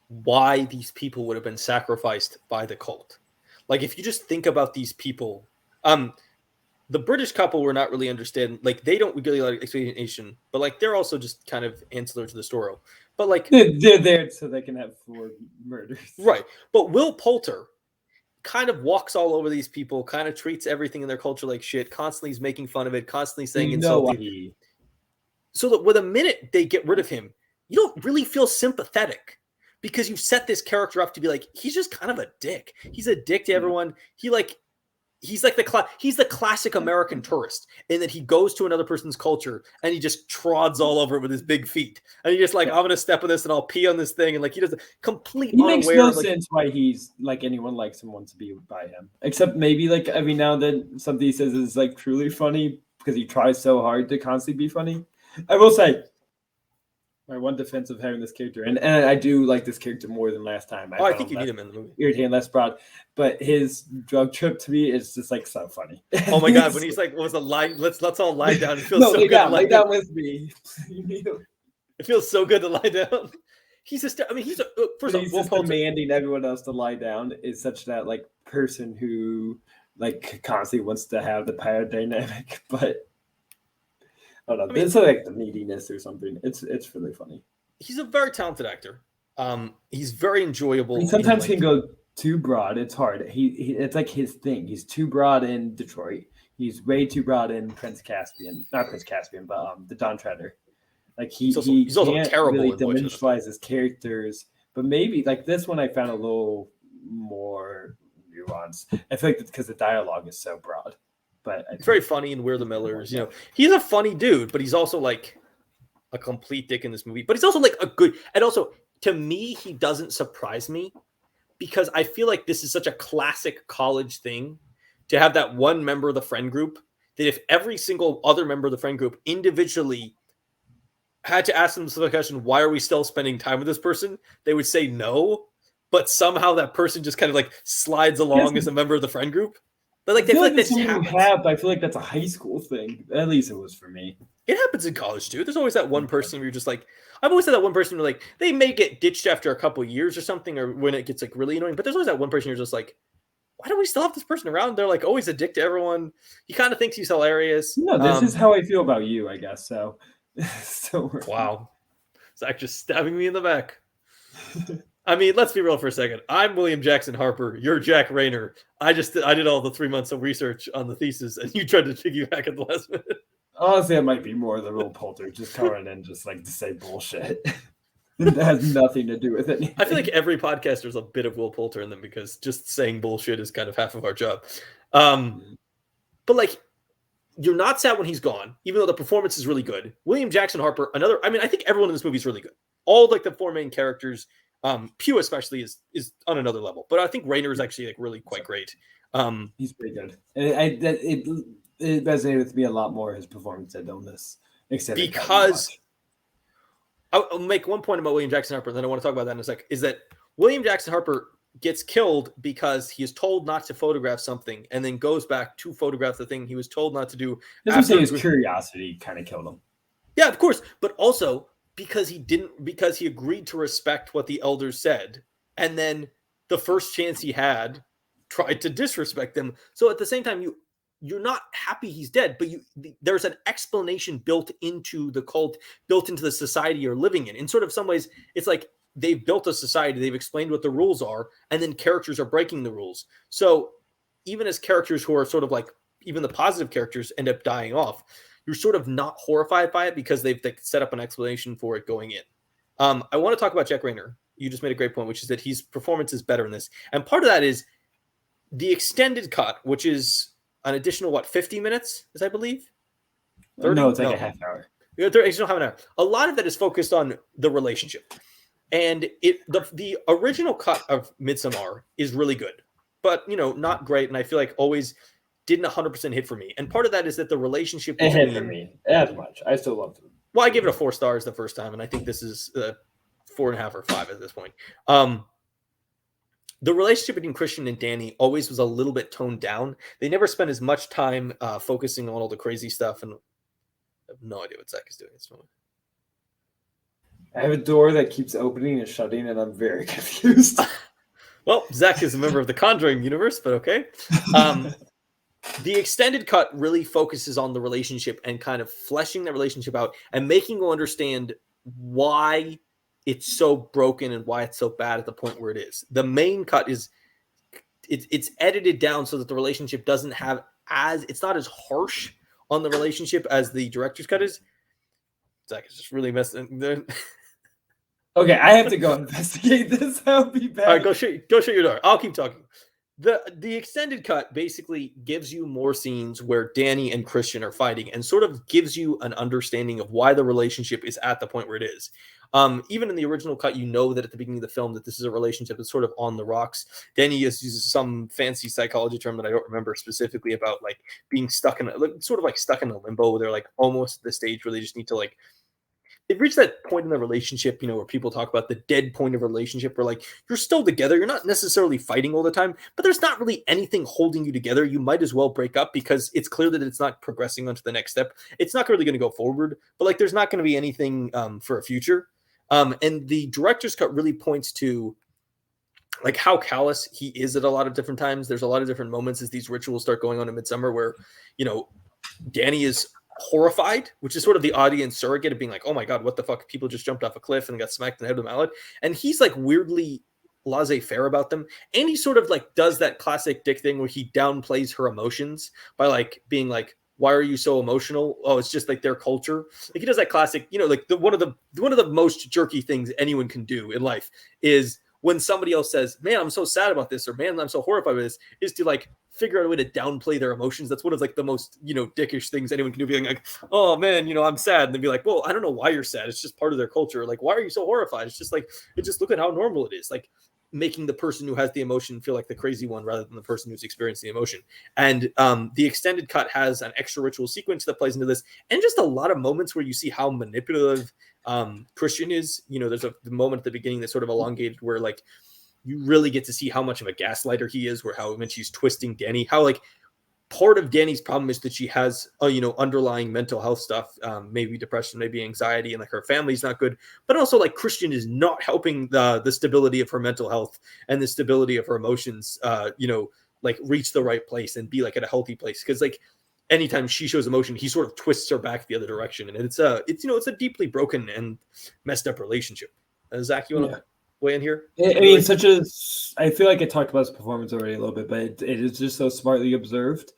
why these people would have been sacrificed by the cult. Like, if you just think about these people, the British couple were not really understand. Like, they don't really like explanation, but like they're also just kind of ancillary to the story. But like they're there so they can have 4 murders, right? But Will Poulter kind of walks all over these people, kind of treats everything in their culture like shit. Constantly is making fun of it, constantly saying insulting. So that with a minute they get rid of him, you don't really feel sympathetic. Because you've set this character up to be like, he's just kind of a dick. He's a dick to everyone. He's the classic American tourist, in that he goes to another person's culture and he just trods all over it with his big feet. And he just like, I'm gonna step on this and I'll pee on this thing. And like he does complete He makes no like, sense why he's like anyone likes him wants to be by him. Except maybe like every now and then something he says is like truly funny because he tries so hard to constantly be funny. I will say, my one defense of having this character, and I do like this character more than last time. I think you need him in the movie. Irritating, less broad, but his drug trip to me is just like so funny. Oh my God, when he's like, what was the line? Let's all lie down. It feels so good down, to lie down with me. It feels so good to lie down. He's just, he's demanding everyone else to lie down is such that like person who like constantly wants to have the power dynamic, but I don't know. It's like the neediness or something. It's really funny. He's a very talented actor. He's very enjoyable. He sometimes can go too broad. It's hard. He it's like his thing. He's too broad in Detroit. He's way too broad in Prince Caspian. Not Prince Caspian, but the Don Treader. Like he's also can't terrible really dimensionalize his characters. But maybe like this one I found a little more nuanced. I feel like it's because the dialogue is so broad. But it's very funny in We're the Millers. He's a funny dude, but he's also like a complete dick in this movie. But he's also like a good, and also to me, he doesn't surprise me because I feel like this is such a classic college thing to have that one member of the friend group that if every single other member of the friend group individually had to ask themselves the question, why are we still spending time with this person? They would say no, but somehow that person just kind of like slides along as a member of the friend group. But like, I feel like that's but I feel like that's a high school thing. At least it was for me. It happens in college too. There's always that one person where you're just like, I've always had that one person where like they may get ditched after a couple of years or something, or when it gets like really annoying. But there's always that one person you're just like, why do we still have this person around? They're like always a dick to everyone. He kind of thinks he's hilarious. No, this is how I feel about you, I guess. So wow, Zach just stabbing me in the back. I mean, let's be real for a second. I'm William Jackson Harper. You're Jack Raynor. I did all the 3 months of research on the thesis, and you tried to piggyback at the last minute. Honestly, it might be more the Will Poulter just coming in just like to say bullshit. It has nothing to do with it. I feel like every podcast there's a bit of Will Poulter in them because just saying bullshit is kind of half of our job. But like, you're not sad when he's gone, even though the performance is really good. William Jackson Harper, I think everyone in this movie is really good. All like the four main characters, Pugh especially is on another level. But I think Raynor is actually like really quite great. He's pretty good. It resonated with me a lot more, his performance did on this extended because I'll make one point about William Jackson Harper, and then I want to talk about that in a sec, is that William Jackson Harper gets killed because he is told not to photograph something and then goes back to photograph the thing he was told not to do. His curiosity kind of killed him. Yeah, of course. But also because he agreed to respect what the elders said. And then the first chance he had tried to disrespect them. So at the same time, you're not happy he's dead, but there's an explanation built into the cult, built into the society you're living in. In sort of some ways, it's like they've built a society, they've explained what the rules are, and then characters are breaking the rules. So even as characters who are sort of like, even the positive characters end up dying off, you're sort of not horrified by it because they've set up an explanation for it going in. I want to talk about Jack Raynor. You just made a great point, which is that his performance is better in this. And part of that is the extended cut, which is an additional, 50 minutes, I believe? 30? No, it's like a half hour. Additional half an hour. A lot of that is focused on the relationship. And the original cut of Midsommar is really good, but, not great. And I feel like always didn't 100% hit for me. And part of that is that the relationship it hit for me as much. I still loved it. Well, I gave it a 4 stars the first time, and I think this is 4.5 or 5 at this point. The relationship between Christian and Danny always was a little bit toned down. They never spent as much time focusing on all the crazy stuff, and I have no idea what Zack is doing at this moment. I have a door that keeps opening and shutting, and I'm very confused. Well, Zack is a member of the Conjuring universe, but okay. The extended cut really focuses on the relationship and kind of fleshing that relationship out and making you understand why it's so broken and why it's so bad at the point where it is. The main cut is it's edited down so that the relationship doesn't have it's not as harsh on the relationship as the director's cut is. Zack is just really messing. Okay, I have to go investigate this. That would be bad. All right, go shut your door. I'll keep talking. The extended cut basically gives you more scenes where Danny and Christian are fighting and sort of gives you an understanding of why the relationship is at the point where it is. Even in the original cut, that at the beginning of the film that this is a relationship that's sort of on the rocks. Danny uses some fancy psychology term that I don't remember specifically about, like being stuck in stuck in a limbo. They're like almost at the stage where they just need to they've reached that point in the relationship, where people talk about the dead point of a relationship where you're still together. You're not necessarily fighting all the time, but there's not really anything holding you together. You might as well break up because it's clear that it's not progressing onto the next step. It's not really going to go forward, but there's not going to be anything for a future. And the director's cut really points to how callous he is at a lot of different times. There's a lot of different moments as these rituals start going on in Midsummer where, Danny is horrified, which is sort of the audience surrogate of being like, oh my God, what the fuck? People just jumped off a cliff and got smacked in the head with a mallet. And he's weirdly laissez-faire about them. And he sort of does that classic Dick thing where he downplays her emotions by being like, why are you so emotional? Oh, it's just their culture. He does that classic, one of the most jerky things anyone can do in life is when somebody else says, man, I'm so sad about this, or man, I'm so horrified by this, is to figure out a way to downplay their emotions. That's one of the most, dickish things anyone can do, being like, oh man, I'm sad. And then be like, well, I don't know why you're sad. It's just part of their culture. Why are you so horrified? It's just just look at how normal it is. Making the person who has the emotion feel like the crazy one rather than the person who's experienced the emotion. And the extended cut has an extra ritual sequence that plays into this, and just a lot of moments where you see how manipulative Christian is. There's the moment at the beginning that's sort of elongated where you really get to see how much of a gaslighter he is, where how she's twisting Danny, how part of Danny's problem is that she has underlying mental health stuff, maybe depression, maybe anxiety, and her family's not good, but also Christian is not helping the stability of her mental health and the stability of her emotions reach the right place and be at a healthy place, because anytime she shows emotion, he sort of twists her back the other direction, and it's a deeply broken and messed up relationship. Zach, you want to weigh in here? I mean, I feel like I talked about his performance already a little bit, but it is just so smartly observed.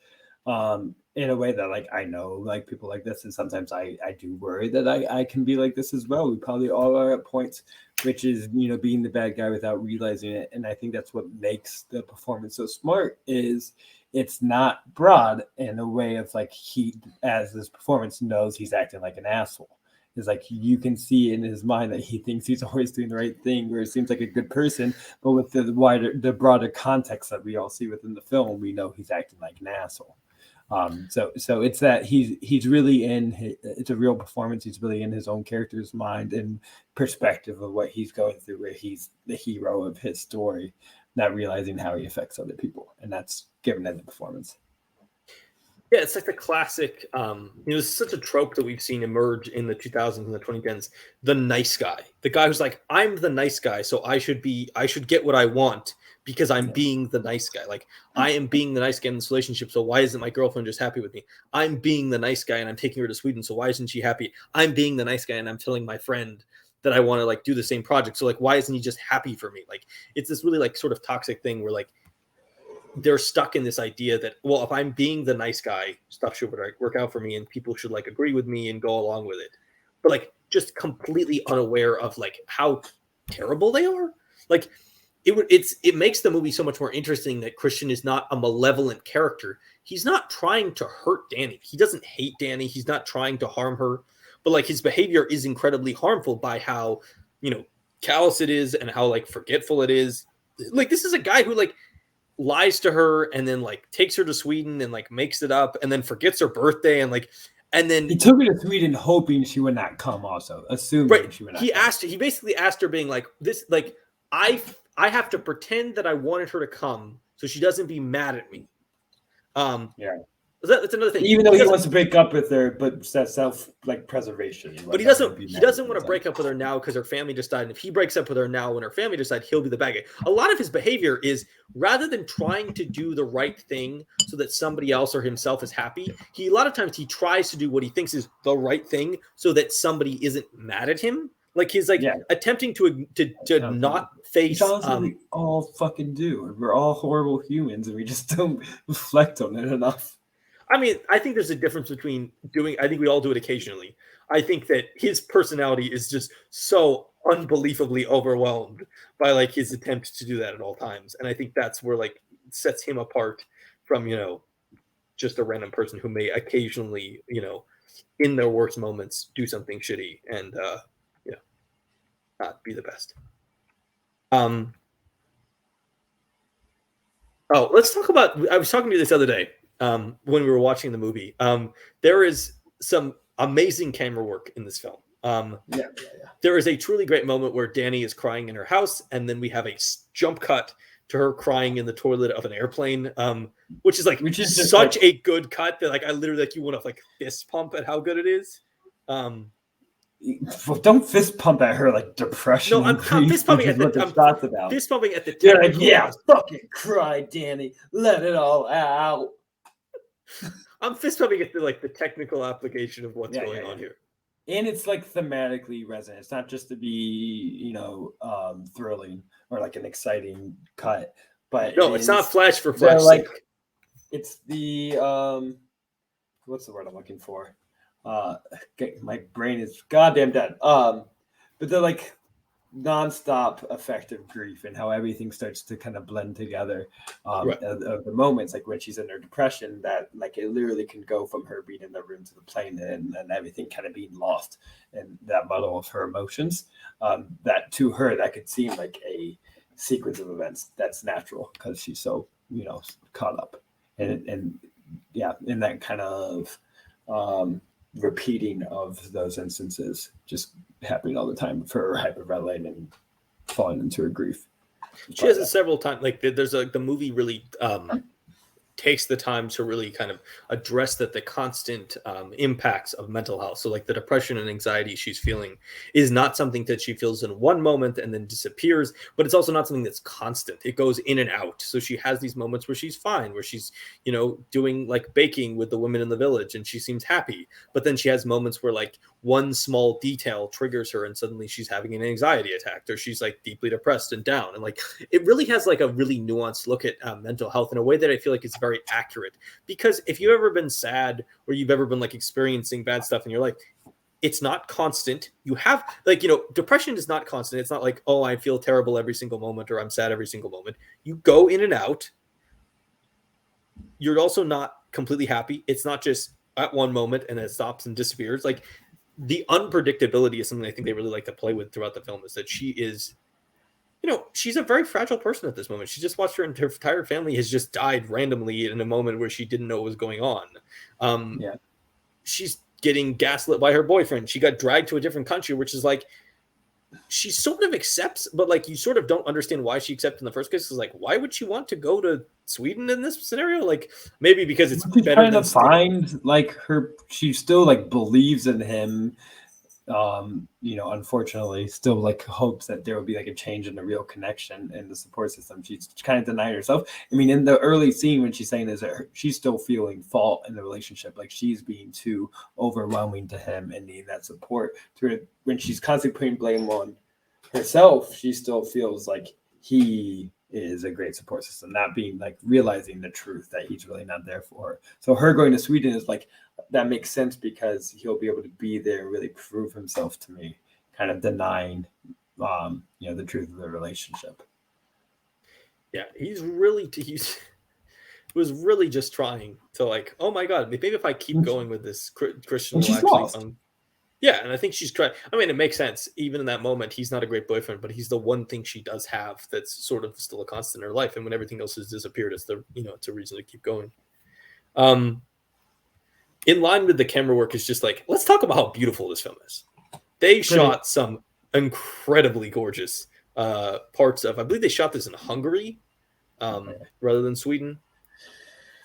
in a way that like I know like people like this, and sometimes I do worry that I can be like this as well. We probably all are at points, which is, you know, being the bad guy without realizing it. And I think that's what makes the performance so smart, is it's not broad in a way of like he, as this performance, knows he's acting like an asshole. It's like you can see in his mind that he thinks he's always doing the right thing, where it seems like a good person, but with the broader context that we all see within the film, we know he's acting like an asshole. So it's that he's really it's a real performance. He's really in his own character's mind and perspective of what he's going through, where he's the hero of his story, not realizing how he affects other people, and that's given in the performance. Yeah, it's like the classic, it's such a trope that we've seen emerge in the 2000s and the 2010s. The nice guy, the guy who's like, I'm the nice guy, so I should get what I want because I'm being the nice guy. Like, I am being the nice guy in this relationship, so why isn't my girlfriend just happy with me? I'm being the nice guy and I'm taking her to Sweden, so why isn't she happy? I'm being the nice guy and I'm telling my friend that I want to like do the same project. So like, why isn't he just happy for me? Like, it's this really like sort of toxic thing where like, they're stuck in this idea that, well, if I'm being the nice guy, stuff should work out for me and people should like agree with me and go along with it. But like just completely unaware of like how terrible they are. Like it makes the movie so much more interesting that Christian is not a malevolent character. He's not trying to hurt Danny. He doesn't hate Danny. He's not trying to harm her. But like his behavior is incredibly harmful by how, you know, callous it is and how like forgetful it is. Like this is a guy who like lies to her and then like takes her to Sweden and like makes it up and then forgets her birthday and then he took her to Sweden hoping she would not come, also assuming she would not he basically asked her, being like, this, like, I have to pretend that I wanted her to come so she doesn't be mad at me. That's another thing. Even though he wants to break up with her, but that's self like preservation. But he doesn't want to break up with her now because her family just died. And if he breaks up with her now when her family just died, he'll be the bad guy. A lot of his behavior is, rather than trying to do the right thing so that somebody else or himself is happy, a lot of times he tries to do what he thinks is the right thing so that somebody isn't mad at him. Like he's like attempting to not face. We all fucking do. We're all horrible humans, and we just don't reflect on it enough. I mean, I think there's a difference between I think we all do it occasionally. I think that his personality is just so unbelievably overwhelmed by like his attempt to do that at all times. And I think that's where like sets him apart from, you know, just a random person who may occasionally, you know, in their worst moments do something shitty and, you know, not be the best. Let's talk about, I was talking to you this other day. When we were watching the movie, there is some amazing camera work in this film. There is a truly great moment where Danny is crying in her house, and then we have a jump cut to her crying in the toilet of an airplane, which is such a good cut that like I literally like you want to like fist pump at how good it is. Well, don't fist pump at her like depression. No, I'm fist pumping at the. Fist pumping at the. You're like, yeah, fucking cry, Danny. Let it all out. I'm fist pumping at the technical application of what's going on here. And it's like thematically resonant. It's not just to be, you know, thrilling or like an exciting cut, but no, it's not flash for flash. Like it's the what's the word I'm looking for? My brain is goddamn dead. But they're like nonstop effective grief and how everything starts to kind of blend together. Of the moments like when she's in her depression, that like it literally can go from her being in the room to the plane and everything kind of being lost and that muddle of her emotions. That to her that could seem like a sequence of events that's natural because she's so, you know, caught up and in that kind of repeating of those instances just happening all the time for her hyperventilating and falling into her grief. She has it several times. Like there's the movie really takes the time to really kind of address the constant impacts of mental health. So like the depression and anxiety she's feeling is not something that she feels in one moment and then disappears, but it's also not something that's constant. It goes in and out. So she has these moments where she's fine, where she's, you know, doing like baking with the women in the village and she seems happy. But then she has moments where like one small detail triggers her and suddenly she's having an anxiety attack or she's like deeply depressed and down. And like, it really has like a really nuanced look at mental health in a way that I feel like is very very accurate. Because if you've ever been sad or you've ever been like experiencing bad stuff in your life, it's not constant. You have like, depression is not constant. It's not like, oh, I feel terrible every single moment or I'm sad every single moment. You go in and out. You're also not completely happy. It's not just at one moment and it stops and disappears. Like the unpredictability is something I think they really like to play with throughout the film, is that she is, she's a very fragile person at this moment. She just watched her entire family has just died randomly in a moment where she didn't know what was going on. She's getting gaslit by her boyfriend. She got dragged to a different country, which is like, she sort of accepts, but like you sort of don't understand why she accepted in the first place. It's like, why would she want to go to Sweden in this scenario? Like maybe because it's better trying than to find like her. She still like believes in him. Unfortunately, still like hopes that there will be like a change in the real connection in the support system. She's kind of denying herself. I mean, in the early scene when she's saying this, she's still feeling fault in the relationship. Like she's being too overwhelming to him and needing that support. When she's constantly putting blame on herself, she still feels like he is a great support system, not being like realizing the truth that he's really not there for her. So her going to Sweden is like, that makes sense because he'll be able to be there and really prove himself to me, kind of denying, the truth of the relationship. Yeah, he was really just trying to like, oh my God, maybe if I keep going with this, Christian will actually yeah, and I think she's trying. I mean, it makes sense. Even in that moment, he's not a great boyfriend, but he's the one thing she does have that's sort of still a constant in her life. And when everything else has disappeared, it's it's a reason to keep going. In line with the camera work is just like, let's talk about how beautiful this film is. They shot some incredibly gorgeous parts of. I believe they shot this in Hungary rather than Sweden.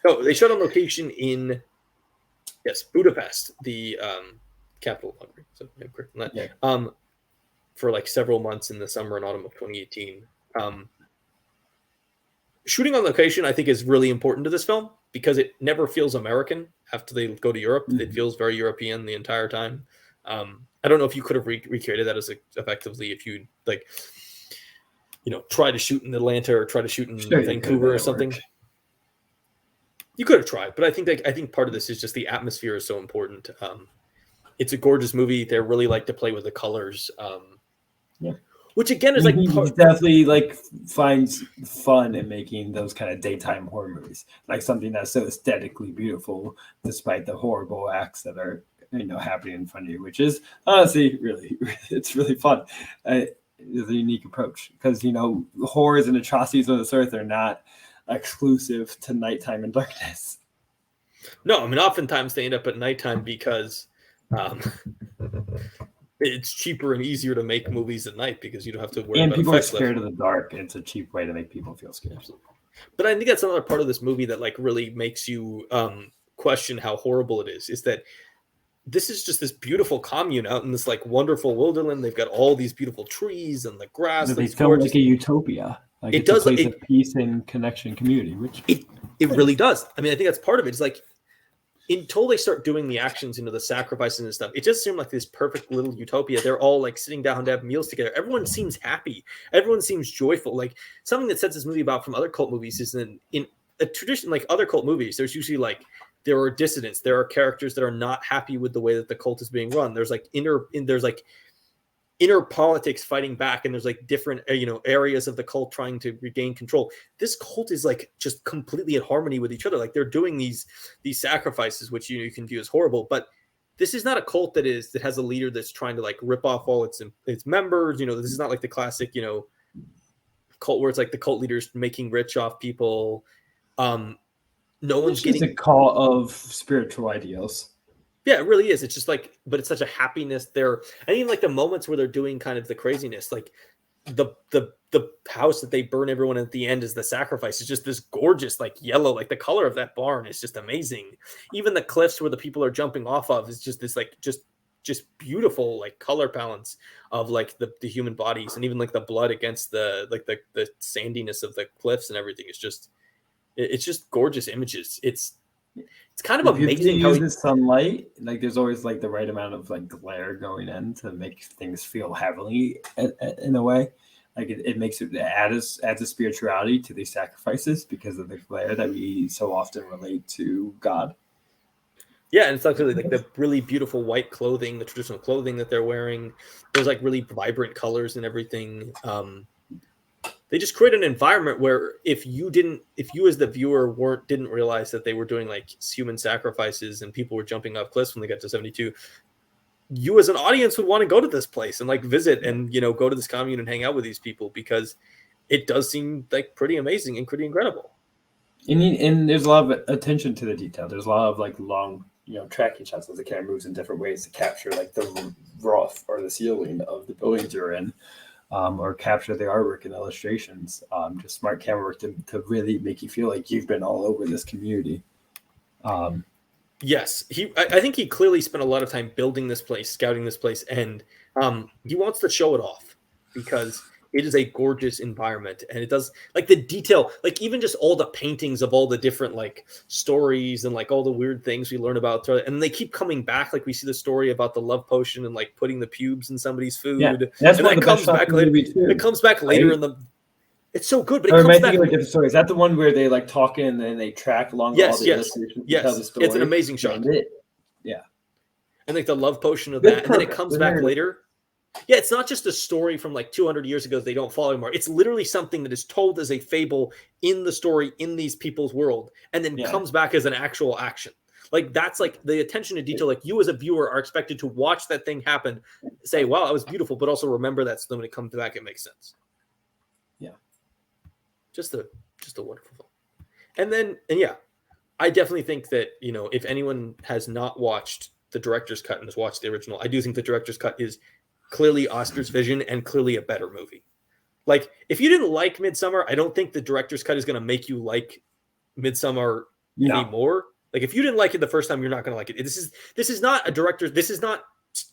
No, they shot on location in Budapest, the capital of Hungary. So I'm correct on that. For like several months in the summer and autumn of 2018. Shooting on location, I think, is really important to this film because it never feels American after they go to Europe. Mm-hmm. It feels very European the entire time. I don't know if you could have recreated that as effectively if you like, try to shoot in Atlanta or try to shoot in Vancouver or something. Work. You could have tried, but I think part of this is just the atmosphere is so important. It's a gorgeous movie. They really like to play with the colors. Which again is like he definitely like finds fun in making those kind of daytime horror movies, like something that's so aesthetically beautiful, despite the horrible acts that are happening in front of you. Which is honestly really, it's really fun. It's a unique approach because horrors and atrocities on this earth are not exclusive to nighttime and darkness. No, I mean oftentimes they end up at nighttime because. It's cheaper and easier to make movies at night because you don't have to worry about people are scared of the dark. It's a cheap way to make people feel scared. But I think that's another part of this movie that like really makes you question how horrible it is that this is just this beautiful commune out in this like wonderful wilderness. They've got all these beautiful trees and the grass. They feel like a utopia. Like it does a place of peace and connection, community. Which it really does. I mean, I think that's part of it. It's like until they start doing the actions, the sacrifices and stuff, it just seemed like this perfect little utopia. They're all like sitting down to have meals together. Everyone seems happy. Everyone seems joyful. Like something that sets this movie about from other cult movies is in a tradition like other cult movies. There's usually like there are dissidents. There are characters that are not happy with the way that the cult is being run. There's like inner politics fighting back, and there's like different areas of the cult trying to regain control. This cult is like just completely in harmony with each other. Like they're doing these sacrifices, which you can view as horrible, but this is not a cult that has a leader that's trying to like rip off all its members. This is not like the classic cult where it's like the cult leaders making rich off people. No one's getting a call of spiritual ideals. Yeah, it really is. It's just like, but it's such a happiness there. And even like the moments where they're doing kind of the craziness, like the house that they burn everyone at the end is the sacrifice. It's just this gorgeous, like yellow, like the color of that barn is just amazing. Even the cliffs where the people are jumping off of is just this like, just beautiful, like color palettes of like the human bodies. And even like the blood against the sandiness of the cliffs and everything is just, it's just gorgeous images. It's kind of amazing how the sunlight, like there's always like the right amount of like glare going in to make things feel heavily in a way. Like it makes it adds a spirituality to these sacrifices because of the glare that we so often relate to God. Yeah, and it's actually like the really beautiful white clothing, the traditional clothing that they're wearing. There's like really vibrant colors and everything. They just create an environment where if you as the viewer didn't realize that they were doing like human sacrifices and people were jumping off cliffs when they got to 72, you as an audience would want to go to this place and like visit and go to this commune and hang out with these people, because it does seem like pretty amazing and pretty incredible. And there's a lot of attention to the detail. There's a lot of like long tracking shots as the camera moves in different ways to capture like the roof or the ceiling of the buildings you're in, or capture the artwork and illustrations. Just smart camera work to really make you feel like you've been all over this community. Yes, I think he clearly spent a lot of time building this place, scouting this place, and he wants to show it off because it is a gorgeous environment, and it does like the detail, like even just all the paintings of all the different like stories and like all the weird things we learn about, and they keep coming back. Like we see the story about the love potion and like putting the pubes in somebody's food. Yeah, that's and one of the best back later. It comes back later in the. It's so good, but it comes back. Of a different story. Is that the one where they like talk and then they track along all the illustrations to tell the story? It's an amazing shot. Yeah, and like the love potion of that, and then it comes back later. Yeah, it's not just a story from like 200 years ago they don't follow anymore. It's literally something that is told as a fable in the story in these people's world, and then comes back as an actual action. Like that's like the attention to detail. Like you as a viewer are expected to watch that thing happen, say, "Wow, that was beautiful," but also remember that so when it comes back, it makes sense. Yeah, just a wonderful film. And I definitely think that if anyone has not watched the director's cut and has watched the original, I do think the director's cut is clearly Oscar's vision and clearly a better movie. Like if you didn't like Midsommar, I don't think the director's cut is going to make you like Midsommar anymore. Like if you didn't like it the first time, you're not going to like it. This is not a director. This is not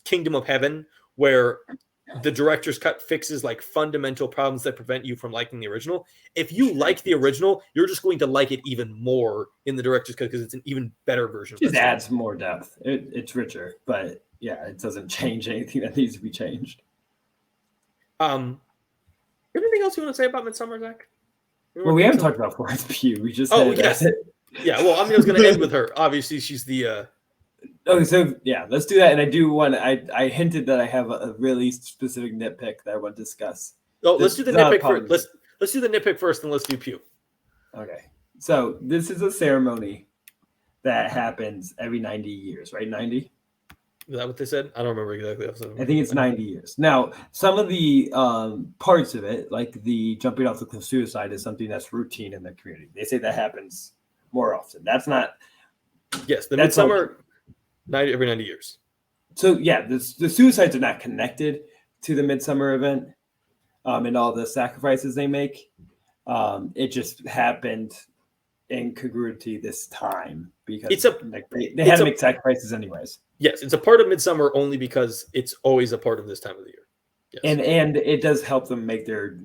Kingdom of Heaven where the director's cut fixes like fundamental problems that prevent you from liking the original. If you like the original, you're just going to like it even more in the director's cut because it's an even better version. It just adds more depth. It's richer, but yeah, it doesn't change anything that needs to be changed. Anything else you want to say about Midsummer, Zach? Well, we haven't talked about Florence Pugh. We just yes. Yeah, well, I was going to end with her. Obviously, she's the Okay, so yeah, let's do that. And I do want I hinted that I have a really specific nitpick that I want to discuss. Oh, let's do the nitpick first. Let's do the nitpick first, and let's do Pugh. Okay, so this is a ceremony that happens every 90 years, right? 90. Is that what they said? I don't remember exactly. I think it's 90 years. Now, some of the parts of it, like the jumping off the cliff suicide, is something that's routine in the community. They say that happens more often. That's not. Yes, the Midsummer, every 90 years. So yeah, the suicides are not connected to the Midsummer event and all the sacrifices they make. It just happened in congruity this time because they had to make sacrifices anyways. Yes, it's a part of Midsummer only because it's always a part of this time of the year. Yes. And it does help them make their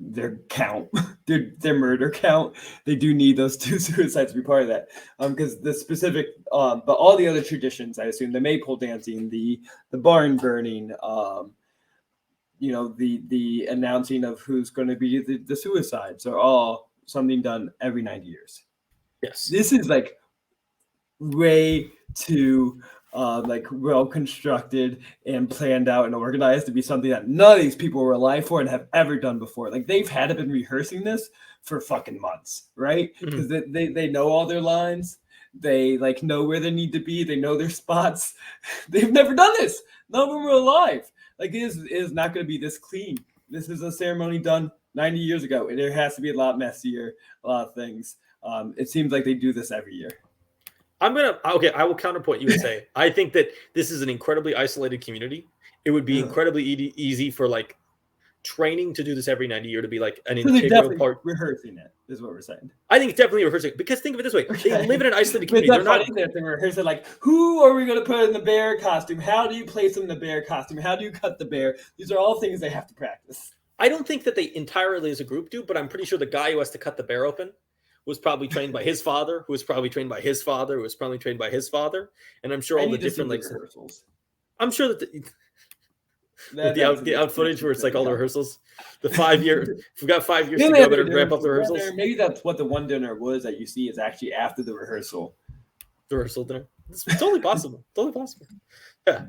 count, their murder count. They do need those 2 suicides to be part of that. Because the specific, but all the other traditions, I assume, the maypole dancing, the barn burning, the announcing of who's going to be the suicides are all something done every 90 years. Yes, this is like way too well constructed and planned out and organized to be something that none of these people were alive for and have ever done before. Like they've had to been rehearsing this for fucking months, right? Because they know all their lines. They like know where they need to be. They know their spots. They've never done this. None of them were alive. Like it is not going to be this clean. This is a ceremony done 90 years ago, and there has to be a lot messier, a lot of things. It seems like they do this every year. I will counterpoint you and say, I think that this is an incredibly isolated community. It would be incredibly easy for like training to do this every 90 years to be like an integral part. Rehearsing it is what we're saying. I think it's definitely rehearsing because think of it this way. They live in an isolated community. They're not rehearsing like, who are we going to put in the bear costume? How do you place them in the bear costume? How do you cut the bear? These are all things they have to practice. I don't think that they entirely as a group do, but I'm pretty sure the guy who has to cut the bear open was probably trained by his father, who was probably trained by his father, who was probably trained by his father. And I'm sure all the different like rehearsals. I'm sure that With the out footage where it's like all the rehearsals. The 5 year, we've got 5 years to go, better ramp up the rehearsals. Maybe that's what the one dinner was that you see is actually after the rehearsal. The rehearsal dinner. It's totally possible. Totally possible. Yeah.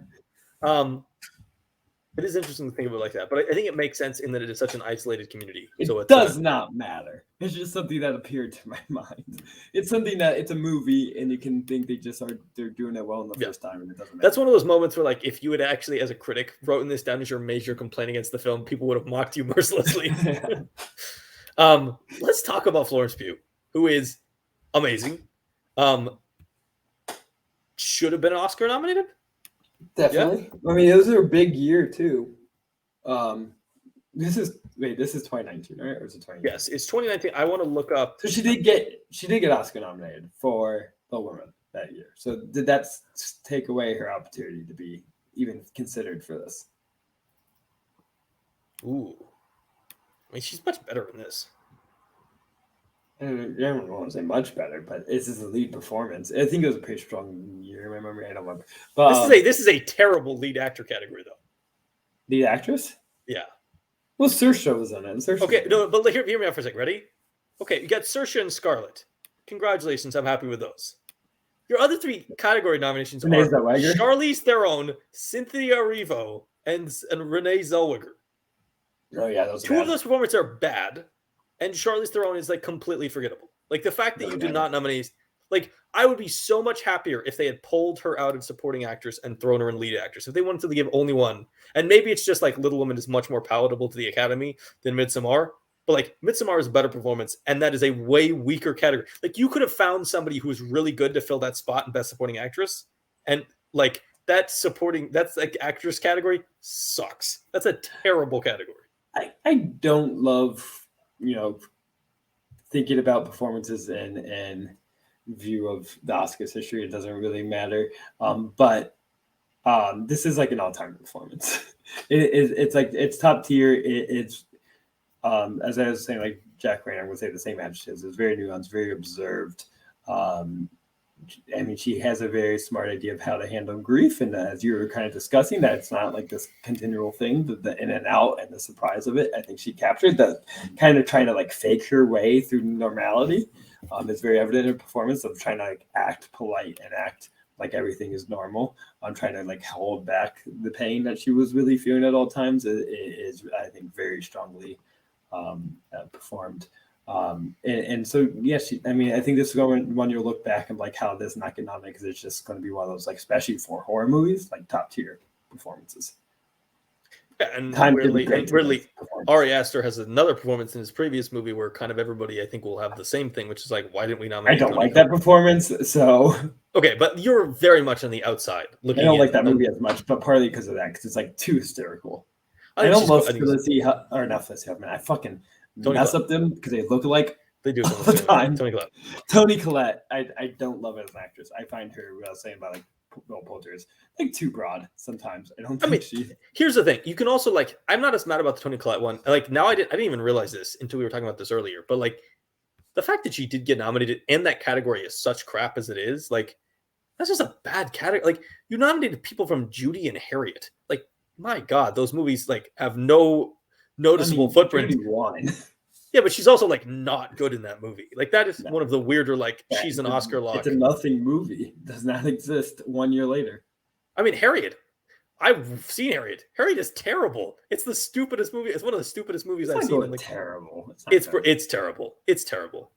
It is interesting to think about it like that, but I think it makes sense in that it is such an isolated community. It does not matter. It's just something that appeared to my mind. It's something that it's a movie, and you can think they're doing it well in the first time, and it doesn't matter. That's one of those moments where, like, if you had actually, as a critic, written this down as your major complaint against the film, people would have mocked you mercilessly. Let's talk about Florence Pugh, who is amazing. Should have been Oscar nominated. Definitely. Yeah. I mean, it was a big year too. This is 2019, right? Or is it 2019? Yes, it's 2019. I want to look up. So she did get Oscar nominated for The Woman that year. So did that take away her opportunity to be even considered for this? Ooh, I mean, she's much better in this. I don't want to say much better, but this is a lead performance. I think it was a pretty strong year in my memory. I don't remember. But this is a terrible lead actor category, though. Lead actress? Yeah. Well, Saoirse was in it. Okay, no, but hear me out for a second. Ready? Okay, you got Saoirse and Scarlett. Congratulations, I'm happy with those. Your other 3 category nominations are Charlize Theron, Cynthia Erivo, and Renee Zellweger. Oh yeah, those 2 of those performances are bad. And Charlize Theron is like completely forgettable. Like the fact that you did not nominate, like I would be so much happier if they had pulled her out of supporting actress and thrown her in lead actress. If they wanted to give only one, and maybe it's just like Little Women is much more palatable to the Academy than Midsommar, but like Midsommar is a better performance, and that is a way weaker category. Like you could have found somebody who was really good to fill that spot in Best Supporting Actress, and like that's like actress category sucks. That's a terrible category. I don't love. Thinking about performances and view of the Oscars history, it doesn't really matter. But this is like an all-time performance. It's like it's top tier. It's as I was saying, like Jack Raynor would say the same adjectives. It's very nuanced, very observed. I mean, she has a very smart idea of how to handle grief. And as you were kind of discussing, that it's not like this continual thing, the in and out and the surprise of it. I think she captured that kind of trying to like fake her way through normality. It's very evident in her performance of trying to like act polite and act like everything is normal. I'm trying to like hold back the pain that she was really feeling at all times. It is, I think, very strongly performed. And so, yes, I mean, I think this is going when you look back and like how this not get nominated because it's just going to be one of those, like, especially for horror movies, like top tier performances. Yeah, and weirdly, Ari Aster has another performance in his previous movie where kind of everybody, I think, will have the same thing, which is like, why didn't we nominate? I don't like that performance, so. Okay, but you're very much on the outside looking. I don't like that movie as much, but partly because of that, because it's like too hysterical. I don't love Felicity, or not Felicity Huffman. I fucking mess up them because they look alike. They do all the time. Toni Collette. I don't love her as an actress. I find her, what I was saying about like Will Poulter, is like too broad sometimes. Here's the thing. You can also like, I'm not as mad about the Toni Collette one. Like now I didn't even realize this until we were talking about this earlier. But like the fact that she did get nominated and that category is such crap as it is, like that's just a bad category. Like you nominated people from Judy and Harriet. Like my God, those movies like have no noticeable footprint. Yeah, but she's also like not good in that movie. Like that is one of the weirder, like she's an Oscar lock. It's a nothing movie. It does not exist 1 year later. I mean, Harriet. I've seen Harriet. Harriet is terrible. It's the stupidest movie. It's one of the stupidest movies I've seen. Like, terrible. It's terrible. It's terrible.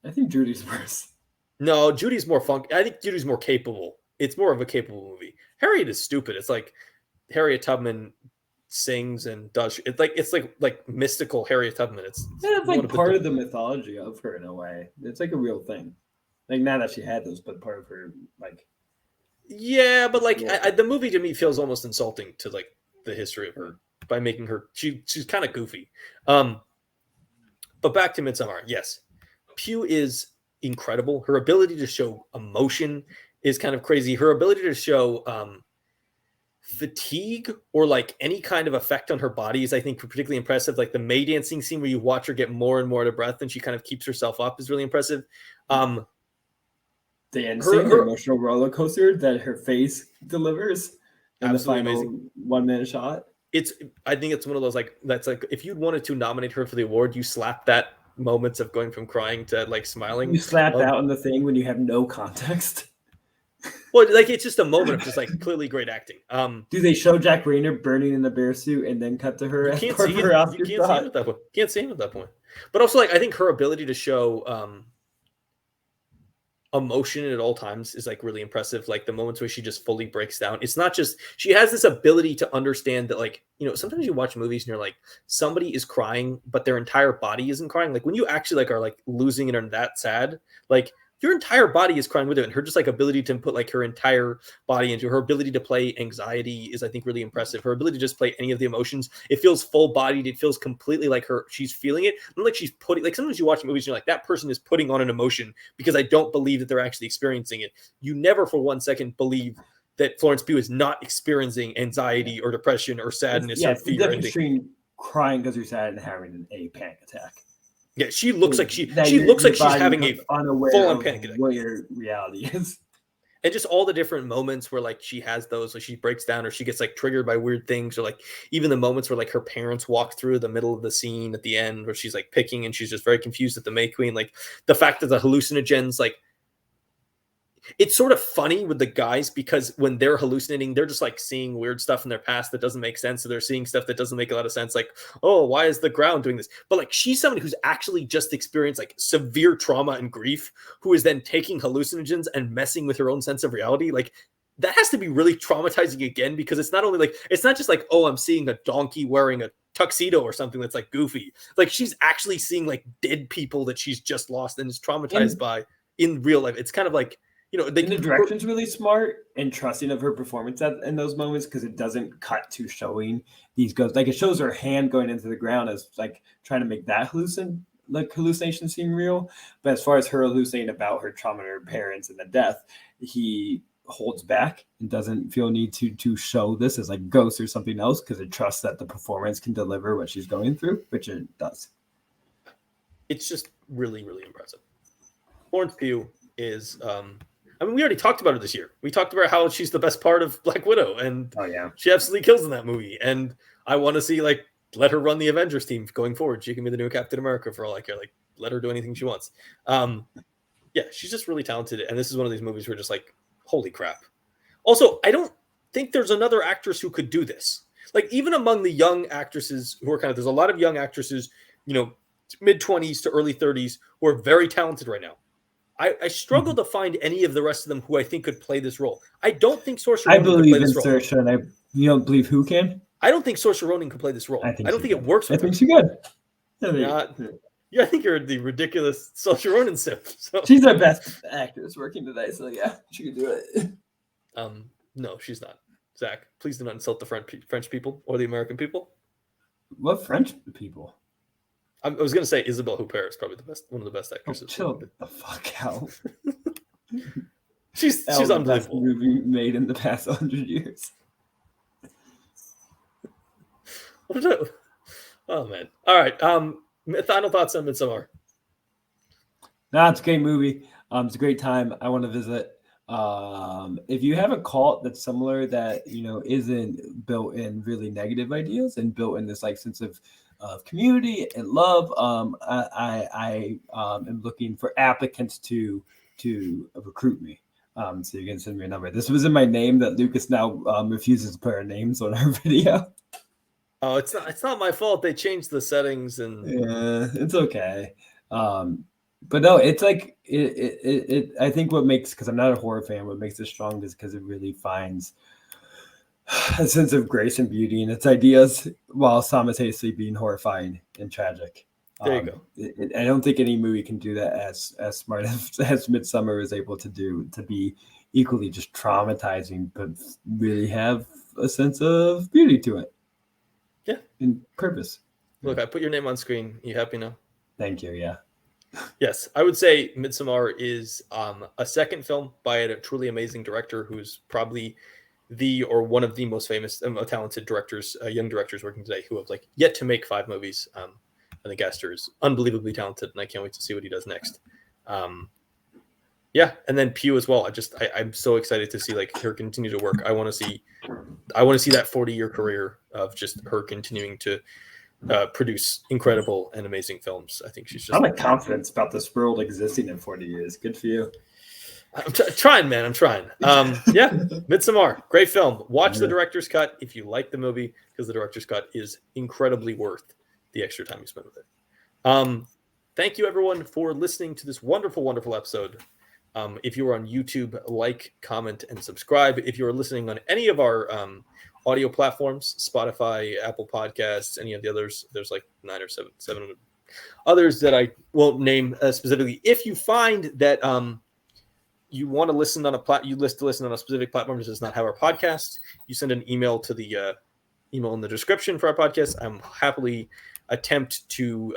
I think Judy's worse. No, Judy's more fun. I think Judy's more capable. It's more of a capable movie. Harriet is stupid. It's like Harriet Tubman sings and does it's like mystical Harriet Tubman. It's like part of the mythology of her in a way. It's like a real thing. Like not that she had those, but part of her like. Yeah, but like the movie to me feels almost insulting to like the history of her by making her she's kind of goofy. But back to Midsommar. Yes, Pugh is incredible. Her ability to show emotion is kind of crazy. Her ability to show fatigue or like any kind of effect on her body is, I think, particularly impressive. Like the May dancing scene where you watch her get more and more out of breath and she kind of keeps herself up is really impressive. The her emotional roller coaster that her face delivers in the final 1 minute shot. I think it's one of those like that's like if you'd wanted to nominate her for the award, you slap that moments of going from crying to like smiling. You slap out on the thing when you have no context. Well, like it's just a moment of just like clearly great acting. Do they show Jack Raynor burning in the bear suit and then cut to her? You can't see him at that point. Can't see him at that point. But also, like I think her ability to show emotion at all times is like really impressive. Like the moments where she just fully breaks down. It's not just she has this ability to understand that, like, you know, sometimes you watch movies and you're like, somebody is crying, but their entire body isn't crying. Like when you actually like are like losing it and that sad, like your entire body is crying with it. And her just like ability to put like her entire body into her ability to play anxiety is, I think, really impressive. Her ability to just play any of the emotions. It feels full bodied. It feels completely like she's feeling it. Not like she's putting, like sometimes you watch movies and you're like, that person is putting on an emotion because I don't believe that they're actually experiencing it. You never for 1 second believe that Florence Pugh is not experiencing anxiety or depression or sadness or fear. It's between crying because you're sad and having a panic attack. Yeah, she looks like she looks like she's having a full-on panic attack. What your reality is, and just all the different moments where like she has those, like she breaks down or she gets like triggered by weird things, or like even the moments where like her parents walk through the middle of the scene at the end where she's like picking and she's just very confused at the May Queen. Like the fact that the hallucinogens, like it's sort of funny with the guys because when they're hallucinating, they're just like seeing weird stuff in their past that doesn't make sense. So they're seeing stuff that doesn't make a lot of sense. Like, oh, why is the ground doing this? But like, she's somebody who's actually just experienced like severe trauma and grief, who is then taking hallucinogens and messing with her own sense of reality. Like that has to be really traumatizing again, because it's not only like, it's not just like, oh, I'm seeing a donkey wearing a tuxedo or something that's like goofy. Like she's actually seeing like dead people that she's just lost and is traumatized by in real life. It's kind of like, you know, the direction's really smart and trusting of her performance in those moments, because it doesn't cut to showing these ghosts. Like it shows her hand going into the ground as like trying to make that hallucination seem real. But as far as her hallucinating about her trauma and her parents and the death, he holds back and doesn't feel need to show this as like ghosts or something else, because it trusts that the performance can deliver what she's going through, which it does. It's just really, really impressive. Florence Pugh is I mean, we already talked about her this year. We talked about how she's the best part of Black Widow, and she absolutely kills in that movie. And I want to see, like, let her run the Avengers team going forward. She can be the new Captain America for all I care. Like, let her do anything she wants. Yeah, she's just really talented. And this is one of these movies where just like, holy crap. Also, I don't think there's another actress who could do this. Like, even among the young actresses who are kind of, there's a lot of young actresses, you know, mid-20s to early 30s who are very talented right now. I struggle to find any of the rest of them who I think could play this role. I don't think Saoirse Ronan could play this role. I believe in Saoirse, and you don't believe who can? I don't think Saoirse Ronan can play this role. I don't think it works with her. I think she could. Yeah, I think you're the ridiculous Saoirse Ronan sip. So. She's our best actress working today, so yeah, she can do it. No, she's not. Zach, please do not insult the French people or the American people. What French people? I was going to say Isabelle Huppert is probably one of the best actresses. Oh, chill the fuck out. she's unbelievable. Best movie made in the past 100 years. Oh man! All right. Final thoughts on Midsommar. Nah, it's a great movie. It's a great time. I want to visit. If you have a cult that's similar, that isn't built in really negative ideas and built in this like sense of community and love, I am looking for applicants to recruit me. So you can send me a number. This was in my name that Lucas now refuses to put our names on our video. Oh, it's not my fault. They changed the settings and yeah, it's okay. But no, it's like it I think what makes, because I'm not a horror fan, what makes it strong is because it really finds a sense of grace and beauty in its ideas while simultaneously being horrifying and tragic. There you go. I don't think any movie can do that as smart as Midsommar is able to do, to be equally just traumatizing, but really have a sense of beauty to it. Yeah. And purpose. Look, I put your name on screen. You happy now? Thank you. Yeah. Yes, I would say Midsommar is a second film by a truly amazing director who's probably one of the most famous talented directors, young directors working today, who have like yet to make 5 movies. I think Aster is unbelievably talented, and I can't wait to see what he does next. Yeah, and then Pugh as well. I'm so excited to see like her continue to work. I want to see I want to see that 40-year career of just her continuing to produce incredible and amazing films. I think she's just. I'm like confidence about this world existing in 40 years. Good for you. I'm trying, man. I'm trying. Yeah, Midsommar, great film. Watch the director's cut if you like the movie, because the director's cut is incredibly worth the extra time you spend with it. Thank you, everyone, for listening to this wonderful, wonderful episode. If you are on YouTube, like, comment, and subscribe. If you are listening on any of our audio platforms, Spotify, Apple Podcasts, any of the others, there's like 9 or 7 others that I won't name specifically. If you find that you want to listen on listen on a specific platform that does not have our podcast, you send an email to the email in the description for our podcast. I'm happily attempt to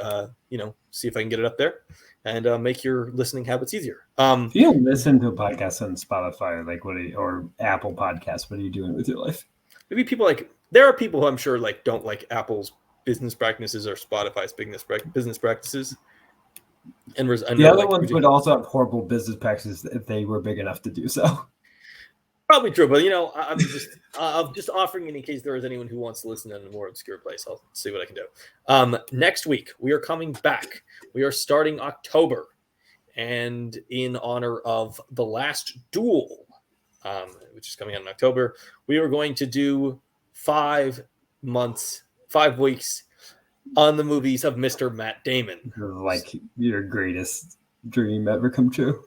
see if I can get it up there and make your listening habits easier. If you don't listen to a podcast on Spotify or Apple Podcasts, what are you doing with your life? Maybe people there are people who I'm sure don't like Apple's business practices or Spotify's business practices. And the other ones would also have horrible business practices if they were big enough to do so. Probably true, but I'm just offering in case there is anyone who wants to listen in a more obscure place. I'll see what I can do. Next week we are coming back. We are starting October, and in honor of The Last Duel, which is coming out in October, we are going to do 5 weeks on the movies of Mr. Matt Damon. Like your greatest dream ever come true.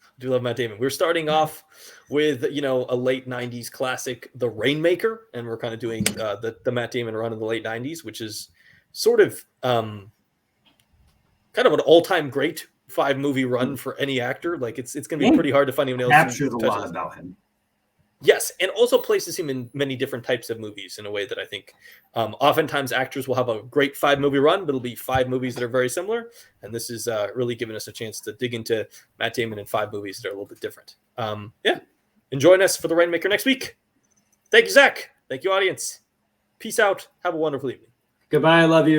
I do love Matt Damon. We're starting off with, a late 90s classic, The Rainmaker, and we're kind of doing the Matt Damon run in the late 90s, which is sort of kind of an all-time great 5-movie run for any actor. It's going to be pretty hard to find anyone else. Captures a lot about him. Yes, and also places him in many different types of movies in a way that I think oftentimes actors will have a great 5-movie run, but it'll be 5 movies that are very similar. And this is really giving us a chance to dig into Matt Damon in 5 movies that are a little bit different. Join us for The Rainmaker next week. Thank you, Zach. Thank you, audience. Peace out. Have a wonderful evening. Goodbye. I love you.